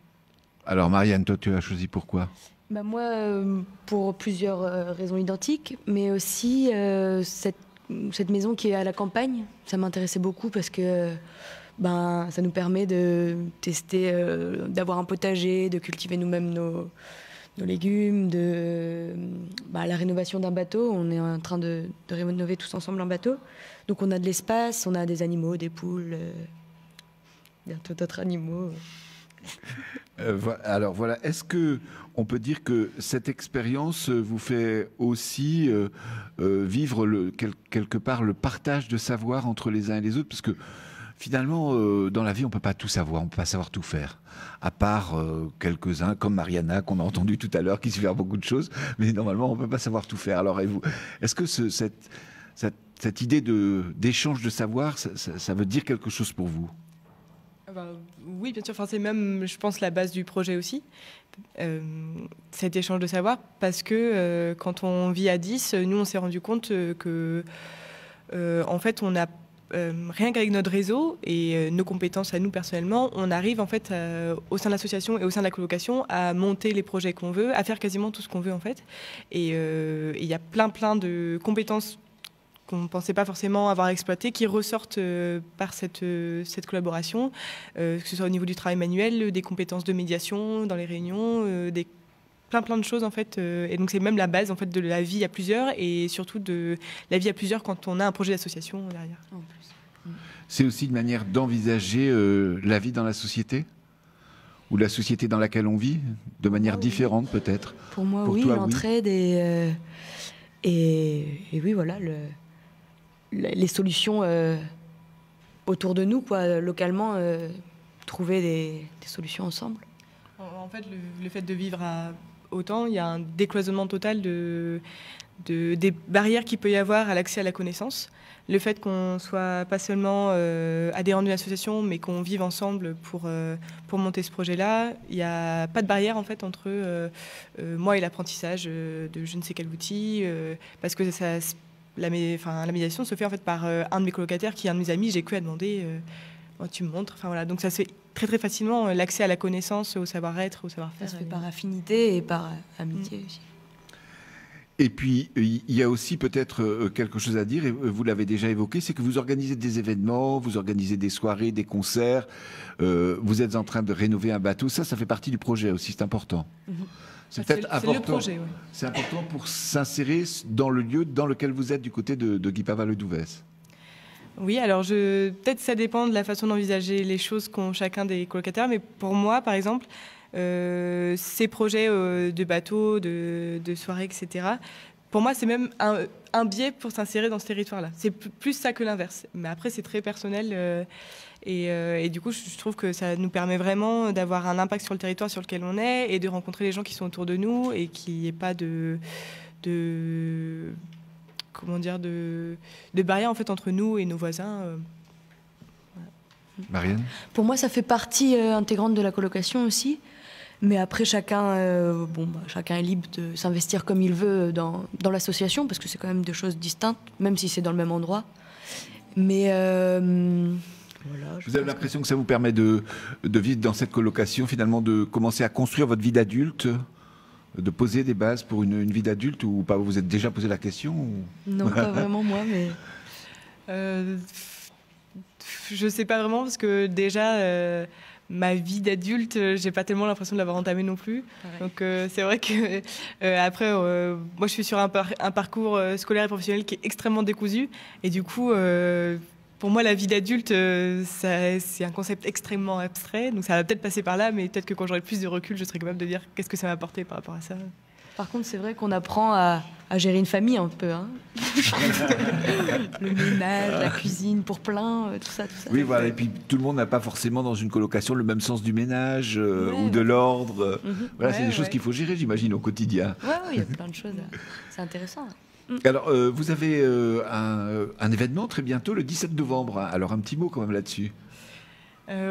Alors Marianne, toi tu as choisi pourquoi? Moi, pour plusieurs raisons identiques, mais aussi cette maison qui est à la campagne, ça m'intéressait beaucoup parce que ça nous permet de tester, d'avoir un potager, de cultiver nous-mêmes nos légumes, la rénovation d'un bateau. On est en train de rénover tous ensemble un bateau. Donc on a de l'espace, on a des animaux, des poules, bientôt d'autres animaux. Alors voilà, est-ce que on peut dire que cette expérience vous fait aussi vivre quelque part le partage de savoir entre les uns et les autres? Parce que finalement, dans la vie, on peut pas tout savoir, on peut pas savoir tout faire. À part quelques-uns, comme Mariana, qu'on a entendu tout à l'heure, qui sait faire beaucoup de choses, mais normalement, on peut pas savoir tout faire. Alors, est-ce que cette idée d'échange de savoir, ça veut dire quelque chose pour vous? Oui, bien sûr. Enfin, c'est même, je pense, la base du projet aussi, cet échange de savoir, parce que quand on vit à 10, nous, on s'est rendu compte que, en fait, on a rien qu'avec notre réseau et nos compétences à nous personnellement, on arrive en fait au sein de l'association et au sein de la colocation à monter les projets qu'on veut, à faire quasiment tout ce qu'on veut en fait. Et il y a plein de compétences qu'on ne pensait pas forcément avoir exploitées, qui ressortent par cette collaboration, que ce soit au niveau du travail manuel, des compétences de médiation dans les réunions, plein de choses en fait. Et donc c'est même la base en fait de la vie à plusieurs, et surtout de la vie à plusieurs quand on a un projet d'association derrière. En plus. C'est aussi une manière d'envisager la vie dans la société, ou la société dans laquelle on vit, de manière différente peut-être. Pour moi, pour oui, toi, l'entraide et oui, voilà, les solutions autour de nous, quoi, localement, trouver des solutions ensemble. En fait, le fait de vivre à autant, il y a un décloisonnement total des barrières qu'il peut y avoir à l'accès à la connaissance. Le fait qu'on soit pas seulement adhérent d'une association, mais qu'on vive ensemble pour monter ce projet-là, il n'y a pas de barrière en fait entre moi et l'apprentissage de je ne sais quel outil, parce que la médiation se fait en fait par un de mes colocataires qui est un de mes amis. J'ai que à demander, tu me montres. Enfin voilà, donc ça se fait très facilement, l'accès à la connaissance, au savoir-être, au savoir-faire. Ça se fait par affinité et par amitié aussi. Et puis, il y a aussi peut-être quelque chose à dire, et vous l'avez déjà évoqué, c'est que vous organisez des événements, vous organisez des soirées, des concerts, vous êtes en train de rénover un bateau. Ça fait partie du projet aussi, c'est important. C'est peut-être important. Le projet, oui. C'est important pour s'insérer dans le lieu dans lequel vous êtes du côté de Guipava-le-Douvès. Oui, alors peut-être ça dépend de la façon d'envisager les choses qu'ont chacun des colocataires, mais pour moi, par exemple, ces projets de bateaux, de soirées, etc., pour moi, c'est même un biais pour s'insérer dans ce territoire-là. C'est plus ça que l'inverse. Mais après, c'est très personnel. Et du coup, je trouve que ça nous permet vraiment d'avoir un impact sur le territoire sur lequel on est et de rencontrer les gens qui sont autour de nous et qu'il n'y ait pas de barrière en fait, entre nous et nos voisins. Marianne ? Pour moi, ça fait partie intégrante de la colocation aussi. Mais après, chacun est libre de s'investir comme il veut dans l'association, parce que c'est quand même deux choses distinctes, même si c'est dans le même endroit. Mais voilà. Vous avez l'impression que ça vous permet de vivre dans cette colocation, finalement, de commencer à construire votre vie d'adulte, de poser des bases pour une vie d'adulte, ou pas? Vous vous êtes déjà posé la question ou... Non, pas vraiment moi, mais... Je sais pas vraiment, parce que déjà... ma vie d'adulte, j'ai pas tellement l'impression de l'avoir entamée non plus. Pareil. Donc c'est vrai que après, moi je suis sur un parcours scolaire et professionnel qui est extrêmement décousu, et du coup, pour moi la vie d'adulte, c'est un concept extrêmement abstrait. Donc ça va peut-être passer par là, mais peut-être que quand j'aurai plus de recul, je serai capable de dire qu'est-ce que ça m'a apporté par rapport à ça. Par contre, c'est vrai qu'on apprend à gérer une famille un peu. Hein. Le ménage, la cuisine pour plein, tout ça. Oui, voilà. Et puis tout le monde n'a pas forcément dans une colocation le même sens du ménage ou de l'ordre. Voilà, c'est des choses qu'il faut gérer, j'imagine, au quotidien. Oui, il y a plein de choses. C'est intéressant. Alors, vous avez un événement très bientôt, le 17 novembre. Alors, un petit mot quand même là-dessus.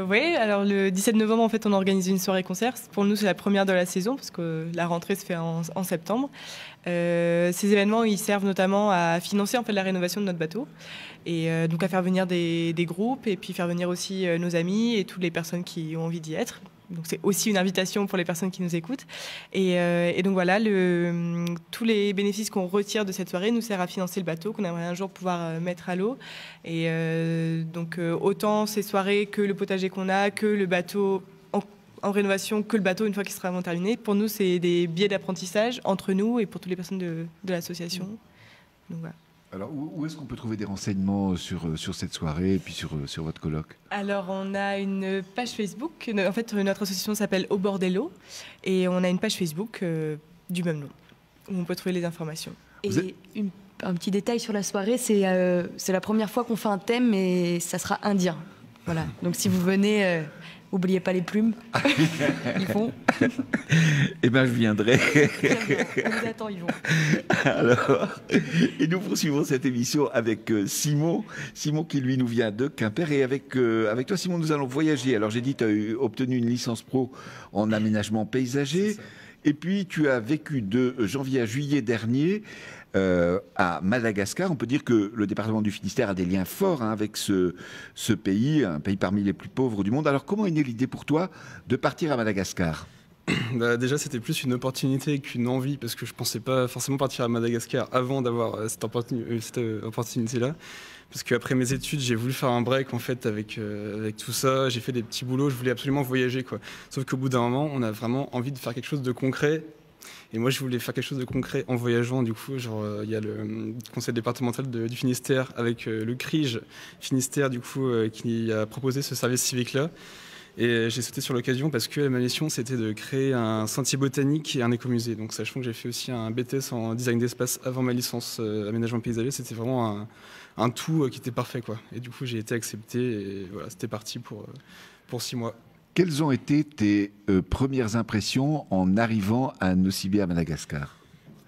Oui, alors le 17 novembre, en fait, on organise une soirée-concert. Pour nous, c'est la première de la saison, parce que la rentrée se fait en septembre. Ces événements, ils servent notamment à financer en fait, la rénovation de notre bateau, et donc à faire venir des groupes, et puis faire venir aussi nos amis et toutes les personnes qui ont envie d'y être. Donc c'est aussi une invitation pour les personnes qui nous écoutent. Et donc voilà, tous les bénéfices qu'on retire de cette soirée nous servent à financer le bateau qu'on aimerait un jour pouvoir mettre à l'eau. Et donc autant ces soirées que le potager qu'on a, que le bateau en rénovation, que le bateau une fois qu'il sera vraiment terminé. Pour nous, c'est des biais d'apprentissage entre nous et pour toutes les personnes de l'association. Donc voilà. Alors, où est-ce qu'on peut trouver des renseignements sur cette soirée et puis sur votre colloque? Alors, on a une page Facebook. En fait, notre association s'appelle Au bord des lots. Et on a une page Facebook du même nom, où on peut trouver les informations. Et un petit détail sur la soirée, c'est la première fois qu'on fait un thème et ça sera indien. Voilà. Donc, si vous venez... N'oubliez pas les plumes. Ils font. Eh bien, je viendrai. On vous attend, Yvon. Alors, et nous poursuivons cette émission avec Simon. Simon qui, lui, nous vient de Quimper. Et avec toi, Simon, nous allons voyager. Alors, j'ai dit, tu as obtenu une licence pro en aménagement paysager. Et puis, tu as vécu de janvier à juillet dernier à Madagascar. On peut dire que le département du Finistère a des liens forts avec ce pays, un pays parmi les plus pauvres du monde. Alors, comment est née l'idée pour toi de partir à Madagascar ? Déjà, c'était plus une opportunité qu'une envie, parce que je ne pensais pas forcément partir à Madagascar avant d'avoir cette opportunité-là. Parce qu'après mes études, j'ai voulu faire un break en fait avec tout ça. J'ai fait des petits boulots, je voulais absolument voyager, quoi. Sauf qu'au bout d'un moment, on a vraiment envie de faire quelque chose de concret. Et moi, je voulais faire quelque chose de concret en voyageant. Du coup, il y a le conseil départemental du Finistère avec le CRIJ Finistère, du coup, qui a proposé ce service civique-là. Et j'ai sauté sur l'occasion parce que ma mission, c'était de créer un sentier botanique et un écomusée. Donc, sachant que j'ai fait aussi un BTS en design d'espace avant ma licence aménagement paysager, c'était vraiment un tout qui était parfait, quoi. Et du coup, j'ai été accepté et voilà, c'était parti pour 6 mois. Quelles ont été tes premières impressions en arrivant à Nosy Be à Madagascar ?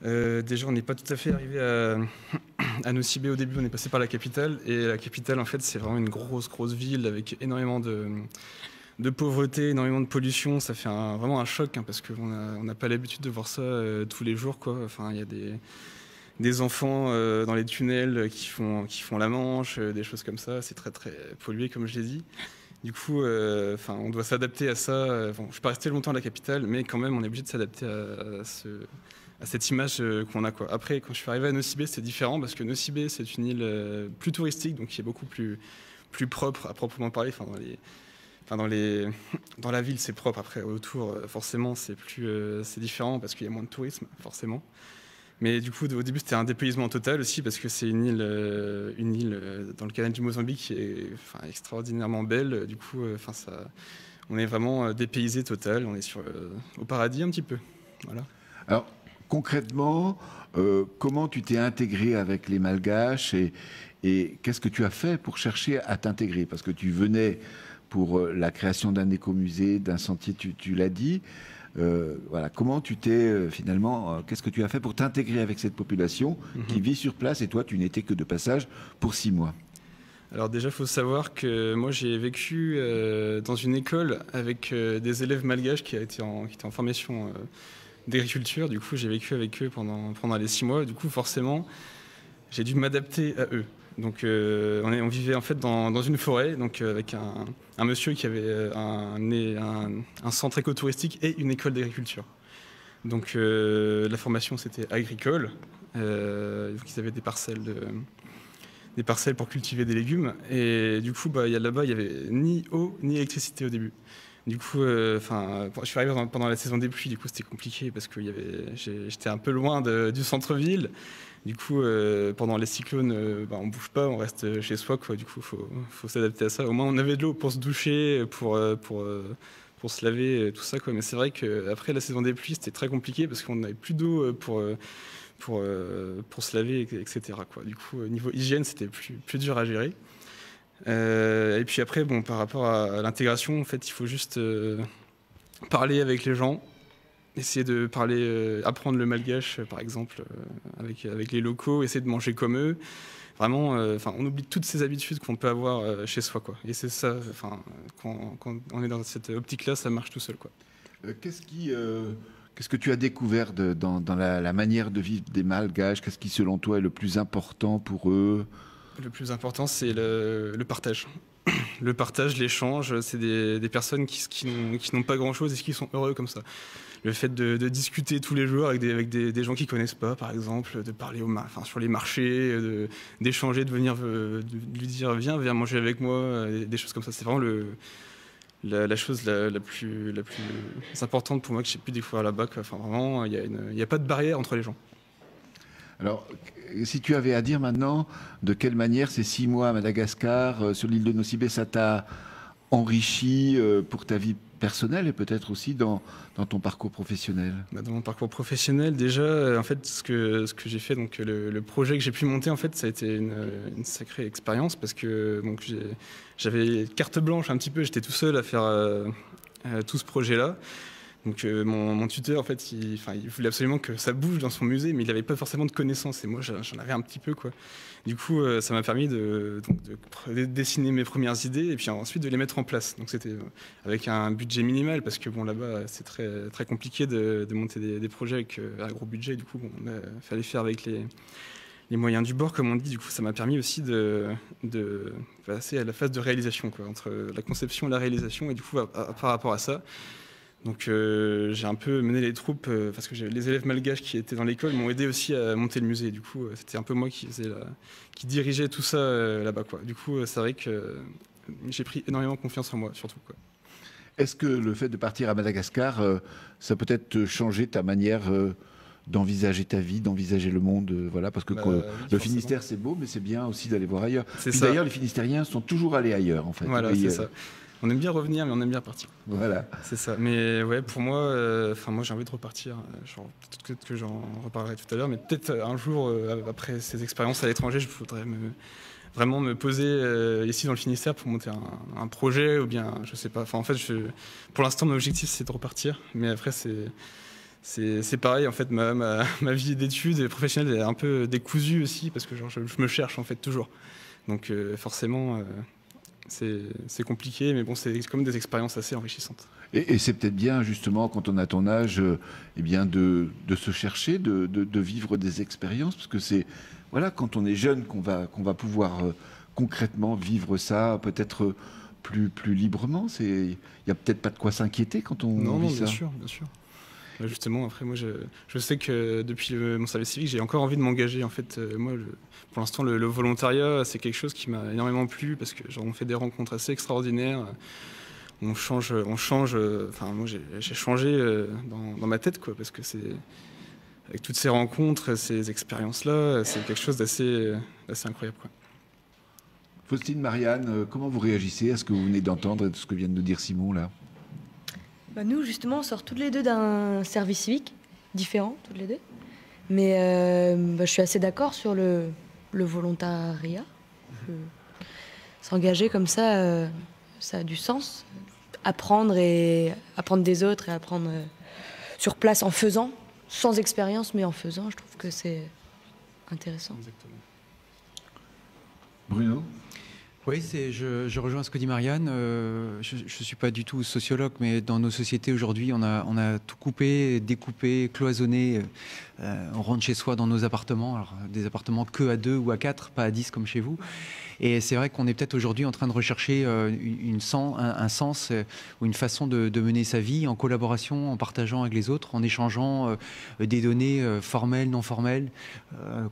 Déjà, on n'est pas tout à fait arrivé à Nosy Be au début, on est passé par la capitale. Et la capitale, en fait, c'est vraiment une grosse ville avec énormément de pauvreté, énormément de pollution. Ça fait vraiment un choc parce qu'on n'a pas l'habitude de voir ça tous les jours, quoi. Enfin, il y a des enfants dans les tunnels qui font la manche, des choses comme ça. C'est très pollué, comme je l'ai dit. Du coup, on doit s'adapter à ça. Je ne suis pas resté longtemps à la capitale, mais quand même, on est obligé de s'adapter à cette image qu'on a, quoi. Après, quand je suis arrivé à Nosy Be, c'est différent parce que Nosy Be, c'est une île plus touristique, donc qui est beaucoup plus propre à proprement parler. Dans la ville, c'est propre. Après, autour, forcément, c'est différent parce qu'il y a moins de tourisme, forcément. Mais du coup, au début, c'était un dépaysement total aussi parce que c'est une île dans le canal du Mozambique qui est extraordinairement belle. Du coup, on est vraiment dépaysé total. On est au paradis un petit peu. Voilà. Alors, concrètement, comment tu t'es intégré avec les Malgaches et qu'est-ce que tu as fait pour chercher à t'intégrer ? Parce que tu venais pour la création d'un écomusée, d'un sentier, tu l'as dit. Voilà, comment tu t'es finalement, qu'est-ce que tu as fait pour t'intégrer avec cette population qui vit sur place et toi tu n'étais que de passage pour 6 mois? Alors déjà, il faut savoir que moi j'ai vécu dans une école avec des élèves malgaches qui étaient en formation d'agriculture. Du coup, j'ai vécu avec eux pendant les 6 mois. Du coup, forcément, j'ai dû m'adapter à eux. Donc on vivait en fait dans une forêt, donc avec un monsieur qui avait un centre écotouristique et une école d'agriculture. Donc la formation c'était agricole, donc ils avaient des parcelles pour cultiver des légumes et du coup là-bas il y avait ni eau ni électricité au début. Du coup, je suis arrivé pendant la saison des pluies, du coup c'était compliqué parce que j'étais un peu loin du centre-ville. Du coup, pendant les cyclones, on bouge pas, on reste chez soi, quoi. Du coup, faut s'adapter à ça. Au moins, on avait de l'eau pour se doucher, pour se laver, tout ça, quoi. Mais c'est vrai qu'après la saison des pluies, c'était très compliqué parce qu'on n'avait plus d'eau pour se laver, etc., quoi. Du coup, niveau hygiène, c'était plus dur à gérer. Et puis après, par rapport à l'intégration, en fait, il faut juste parler avec les gens. Essayer de parler, apprendre le malgache, par exemple, avec les locaux, essayer de manger comme eux. Vraiment, on oublie toutes ces habitudes qu'on peut avoir chez soi, quoi. Et c'est ça, quand on est dans cette optique-là, ça marche tout seul, quoi. Qu'est-ce que tu as découvert dans la manière de vivre des Malgaches ? Qu'est-ce qui, selon toi, est le plus important pour eux ? Le plus important, c'est le partage. Le partage, l'échange, c'est des personnes qui n'ont pas grand-chose et qui sont heureux comme ça. Le fait de discuter tous les jours avec des gens qui ne connaissent pas, par exemple, de parler sur les marchés, d'échanger, de venir de lui dire viens manger avec moi, des choses comme ça. C'est vraiment la chose la plus importante pour moi que j'ai pu découvrir là-bas, quoi. Enfin, vraiment, il n'y a pas de barrière entre les gens. Alors, si tu avais à dire maintenant de quelle manière ces 6 mois à Madagascar, sur l'île de Nosy Be, ça t'a enrichi pour ta vie personnelle et peut-être aussi dans ton parcours professionnel? Dans mon parcours professionnel, déjà, en fait, ce que j'ai fait, donc le projet que j'ai pu monter, en fait, ça a été une sacrée expérience parce que donc, j'avais carte blanche un petit peu, j'étais tout seul à faire tout ce projet-là. Donc mon tuteur, en fait, il voulait absolument que ça bouge dans son musée, mais il n'avait pas forcément de connaissances. Et moi, j'en avais un petit peu, quoi. Du coup, ça m'a permis de dessiner mes premières idées et puis ensuite de les mettre en place. Donc c'était avec un budget minimal, parce que bon, là-bas, c'est très, très compliqué de monter des projets avec un gros budget. Du coup, bon, il fallait faire avec les moyens du bord, comme on dit. Du coup, ça m'a permis aussi de passer à la phase de réalisation, quoi, entre la conception et la réalisation. Et du coup, par rapport à ça, donc j'ai un peu mené les troupes parce que les élèves malgaches qui étaient dans l'école m'ont aidé aussi à monter le musée. Du coup, c'était un peu moi qui dirigeais tout ça là-bas, quoi. Du coup, c'est vrai que j'ai pris énormément confiance en moi, surtout, quoi. Est-ce que le fait de partir à Madagascar, ça peut être changé ta manière d'envisager ta vie, d'envisager le monde, voilà, parce que le Finistère c'est beau, mais c'est bien aussi d'aller voir ailleurs. Puis d'ailleurs, les Finistériens sont toujours allés ailleurs, en fait. Voilà, c'est ça. On aime bien revenir, mais on aime bien partir. Voilà. C'est ça. Mais ouais, pour moi, moi j'ai envie de repartir. Peut-être que j'en reparlerai tout à l'heure, mais peut-être un jour, après ces expériences à l'étranger, je voudrais vraiment me poser ici dans le Finistère pour monter un projet, ou bien, je sais pas. Enfin, en fait, pour l'instant, mon objectif, c'est de repartir. Mais après, c'est pareil, en fait, ma vie d'études professionnelle est un peu décousue aussi, parce que je me cherche, en fait, toujours. Donc, forcément... C'est compliqué, mais bon, c'est comme des expériences assez enrichissantes. Et c'est peut-être bien, justement, quand on a ton âge, eh bien de se chercher, de vivre des expériences, parce que c'est voilà, quand on est jeune qu'on va pouvoir concrètement vivre ça, peut-être plus librement. Il n'y a peut-être pas de quoi s'inquiéter quand on vit ça. Non, bien sûr. Justement, après, moi, je sais que depuis mon service civique, j'ai encore envie de m'engager. En fait, moi, pour l'instant, le volontariat, c'est quelque chose qui m'a énormément plu parce que on fait des rencontres assez extraordinaires. On change. Enfin, moi, j'ai changé dans ma tête, quoi, parce que avec toutes ces rencontres, ces expériences-là, c'est quelque chose d'assez incroyable, quoi. Faustine, Marianne, comment vous réagissez à ce que vous venez d'entendre et de ce que vient de nous dire Simon là? Nous, justement, on sort toutes les deux d'un service civique, différent, toutes les deux. Mais je suis assez d'accord sur le volontariat. S'engager comme ça, ça a du sens. Apprendre des autres et apprendre sur place en faisant, sans expérience, mais en faisant, je trouve que c'est intéressant. Exactement. Bruno? Oui, je rejoins ce que dit Marianne. Je ne suis pas du tout sociologue, mais dans nos sociétés aujourd'hui, on a tout coupé, découpé, cloisonné. On rentre chez soi dans nos appartements, alors des appartements que à 2 ou à 4, pas à 10 comme chez vous. Et c'est vrai qu'on est peut-être aujourd'hui en train de rechercher un sens ou une façon de mener sa vie en collaboration, en partageant avec les autres, en échangeant des données formelles, non formelles.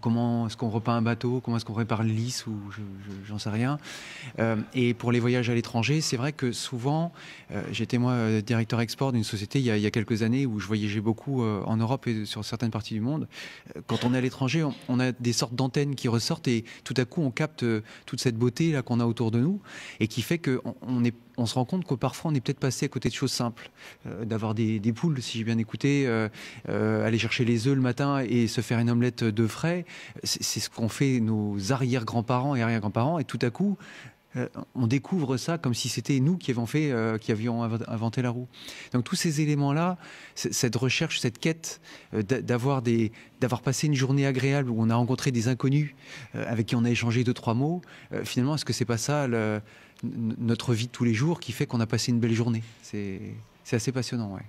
Comment est-ce qu'on repeint un bateau? Comment est-ce qu'on répare l'hélice? Ou j'en sais rien. Et pour les voyages à l'étranger, c'est vrai que souvent, j'étais moi directeur export d'une société il y a quelques années où je voyageais beaucoup en Europe et sur certaines parties du monde. Quand on est à l'étranger, on a des sortes d'antennes qui ressortent et tout à coup on capte toute cette beauté là qu'on a autour de nous et qui fait qu'on se rend compte que parfois on est peut-être passé à côté de choses simples, d'avoir des poules, si j'ai bien écouté, aller chercher les œufs le matin et se faire une omelette d'œufs frais, c'est ce qu'ont fait nos arrière-grands-parents et arrière-grands-parents, et tout à coup on découvre ça comme si c'était nous qui avions inventé la roue. Donc tous ces éléments-là, cette recherche, cette quête d'avoir passé une journée agréable où on a rencontré des inconnus avec qui on a échangé 2-3 mots, finalement, est-ce que c'est pas ça notre vie de tous les jours qui fait qu'on a passé une belle journée? C'est assez passionnant, ouais.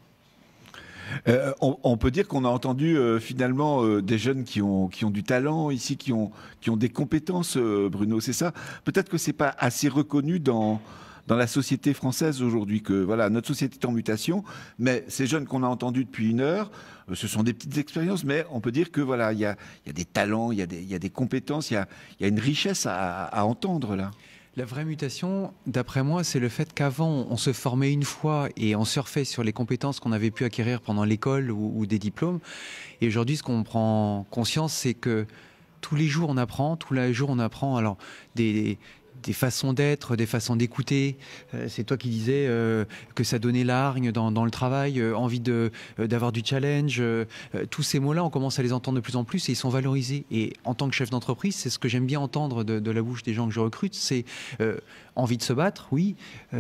On peut dire qu'on a entendu finalement des jeunes qui ont du talent ici, qui ont des compétences, Bruno, c'est ça? Peut-être que c'est pas assez reconnu dans la société française aujourd'hui, que voilà, notre société est en mutation, mais ces jeunes qu'on a entendus depuis une heure, ce sont des petites expériences, mais on peut dire que voilà, il y a des talents, il y a des compétences, il y a une richesse à entendre là. La vraie mutation, d'après moi, c'est le fait qu'avant, on se formait une fois et on surfait sur les compétences qu'on avait pu acquérir pendant l'école ou des diplômes. Et aujourd'hui, ce qu'on prend conscience, c'est que tous les jours, on apprend. Tous les jours, on apprend. Alors, des façons d'être, des façons d'écouter. C'est toi qui disais que ça donnait l'hargne dans le travail, envie d'avoir du challenge. Tous ces mots-là, on commence à les entendre de plus en plus et ils sont valorisés. Et en tant que chef d'entreprise, c'est ce que j'aime bien entendre de la bouche des gens que je recrute, c'est envie de se battre, oui,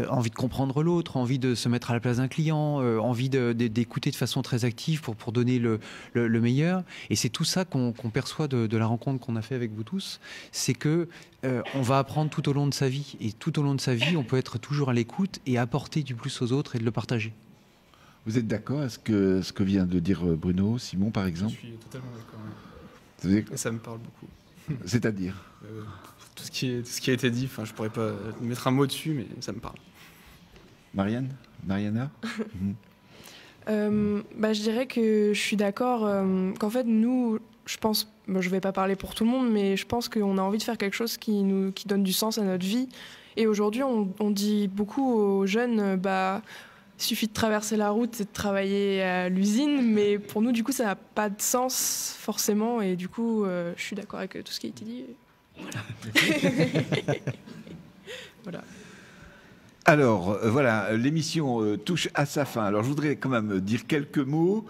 envie de comprendre l'autre, envie de se mettre à la place d'un client, envie d'écouter de façon très active pour donner le meilleur. Et c'est tout ça qu'on perçoit de la rencontre qu'on a fait avec vous tous, c'est que on va apprendre tout au long de sa vie. Et tout au long de sa vie, on peut être toujours à l'écoute et apporter du plus aux autres et de le partager. Vous êtes d'accord avec ce que vient de dire Bruno, Simon par exemple? Je suis totalement d'accord. Ouais. Et ça me parle beaucoup. C'est-à-dire tout ce qui a été dit, je pourrais pas mettre un mot dessus, mais ça me parle. Mariana Je dirais que je suis d'accord qu'en fait, nous, je pense, je ne vais pas parler pour tout le monde, mais je pense qu'on a envie de faire quelque chose qui donne du sens à notre vie. Et aujourd'hui, on dit beaucoup aux jeunes, il suffit de traverser la route et de travailler à l'usine, mais pour nous, du coup, ça n'a pas de sens forcément. Et du coup, je suis d'accord avec tout ce qui a été dit. Voilà. Voilà. Alors, voilà, l'émission touche à sa fin. Alors, je voudrais quand même dire quelques mots,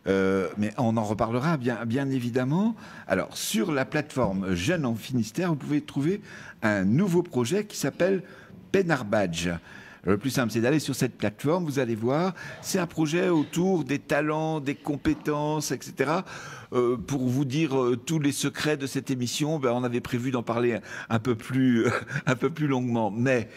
mais on en reparlera bien évidemment. Alors, sur la plateforme Jeunes en Finistère, vous pouvez trouver un nouveau projet qui s'appelle Pénard Badge. Le plus simple, c'est d'aller sur cette plateforme, vous allez voir, c'est un projet autour des talents, des compétences, etc. Pour vous dire tous les secrets de cette émission, on avait prévu d'en parler un peu plus longuement, mais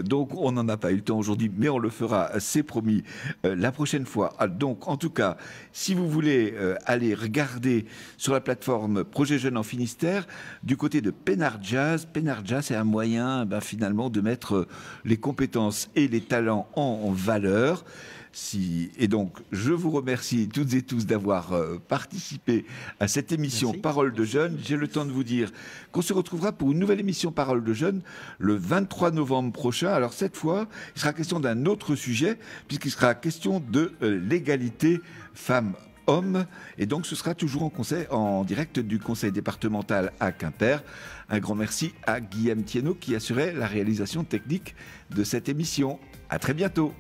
donc on n'en a pas eu le temps aujourd'hui, mais on le fera, c'est promis, la prochaine fois. Donc en tout cas, si vous voulez aller regarder sur la plateforme Projet Jeunes en Finistère, du côté de Pénard Jazz est un moyen finalement de mettre les compétences et les talents en valeur. Et donc, je vous remercie toutes et tous d'avoir participé à cette émission Parole de Jeunes. J'ai le temps de vous dire qu'on se retrouvera pour une nouvelle émission Parole de Jeunes le 23 novembre prochain. Alors cette fois, il sera question d'un autre sujet, puisqu'il sera question de l'égalité femmes-hommes. Et donc, ce sera toujours en direct du conseil départemental à Quimper. Un grand merci à Guillaume Thienot qui assurait la réalisation technique de cette émission. À très bientôt.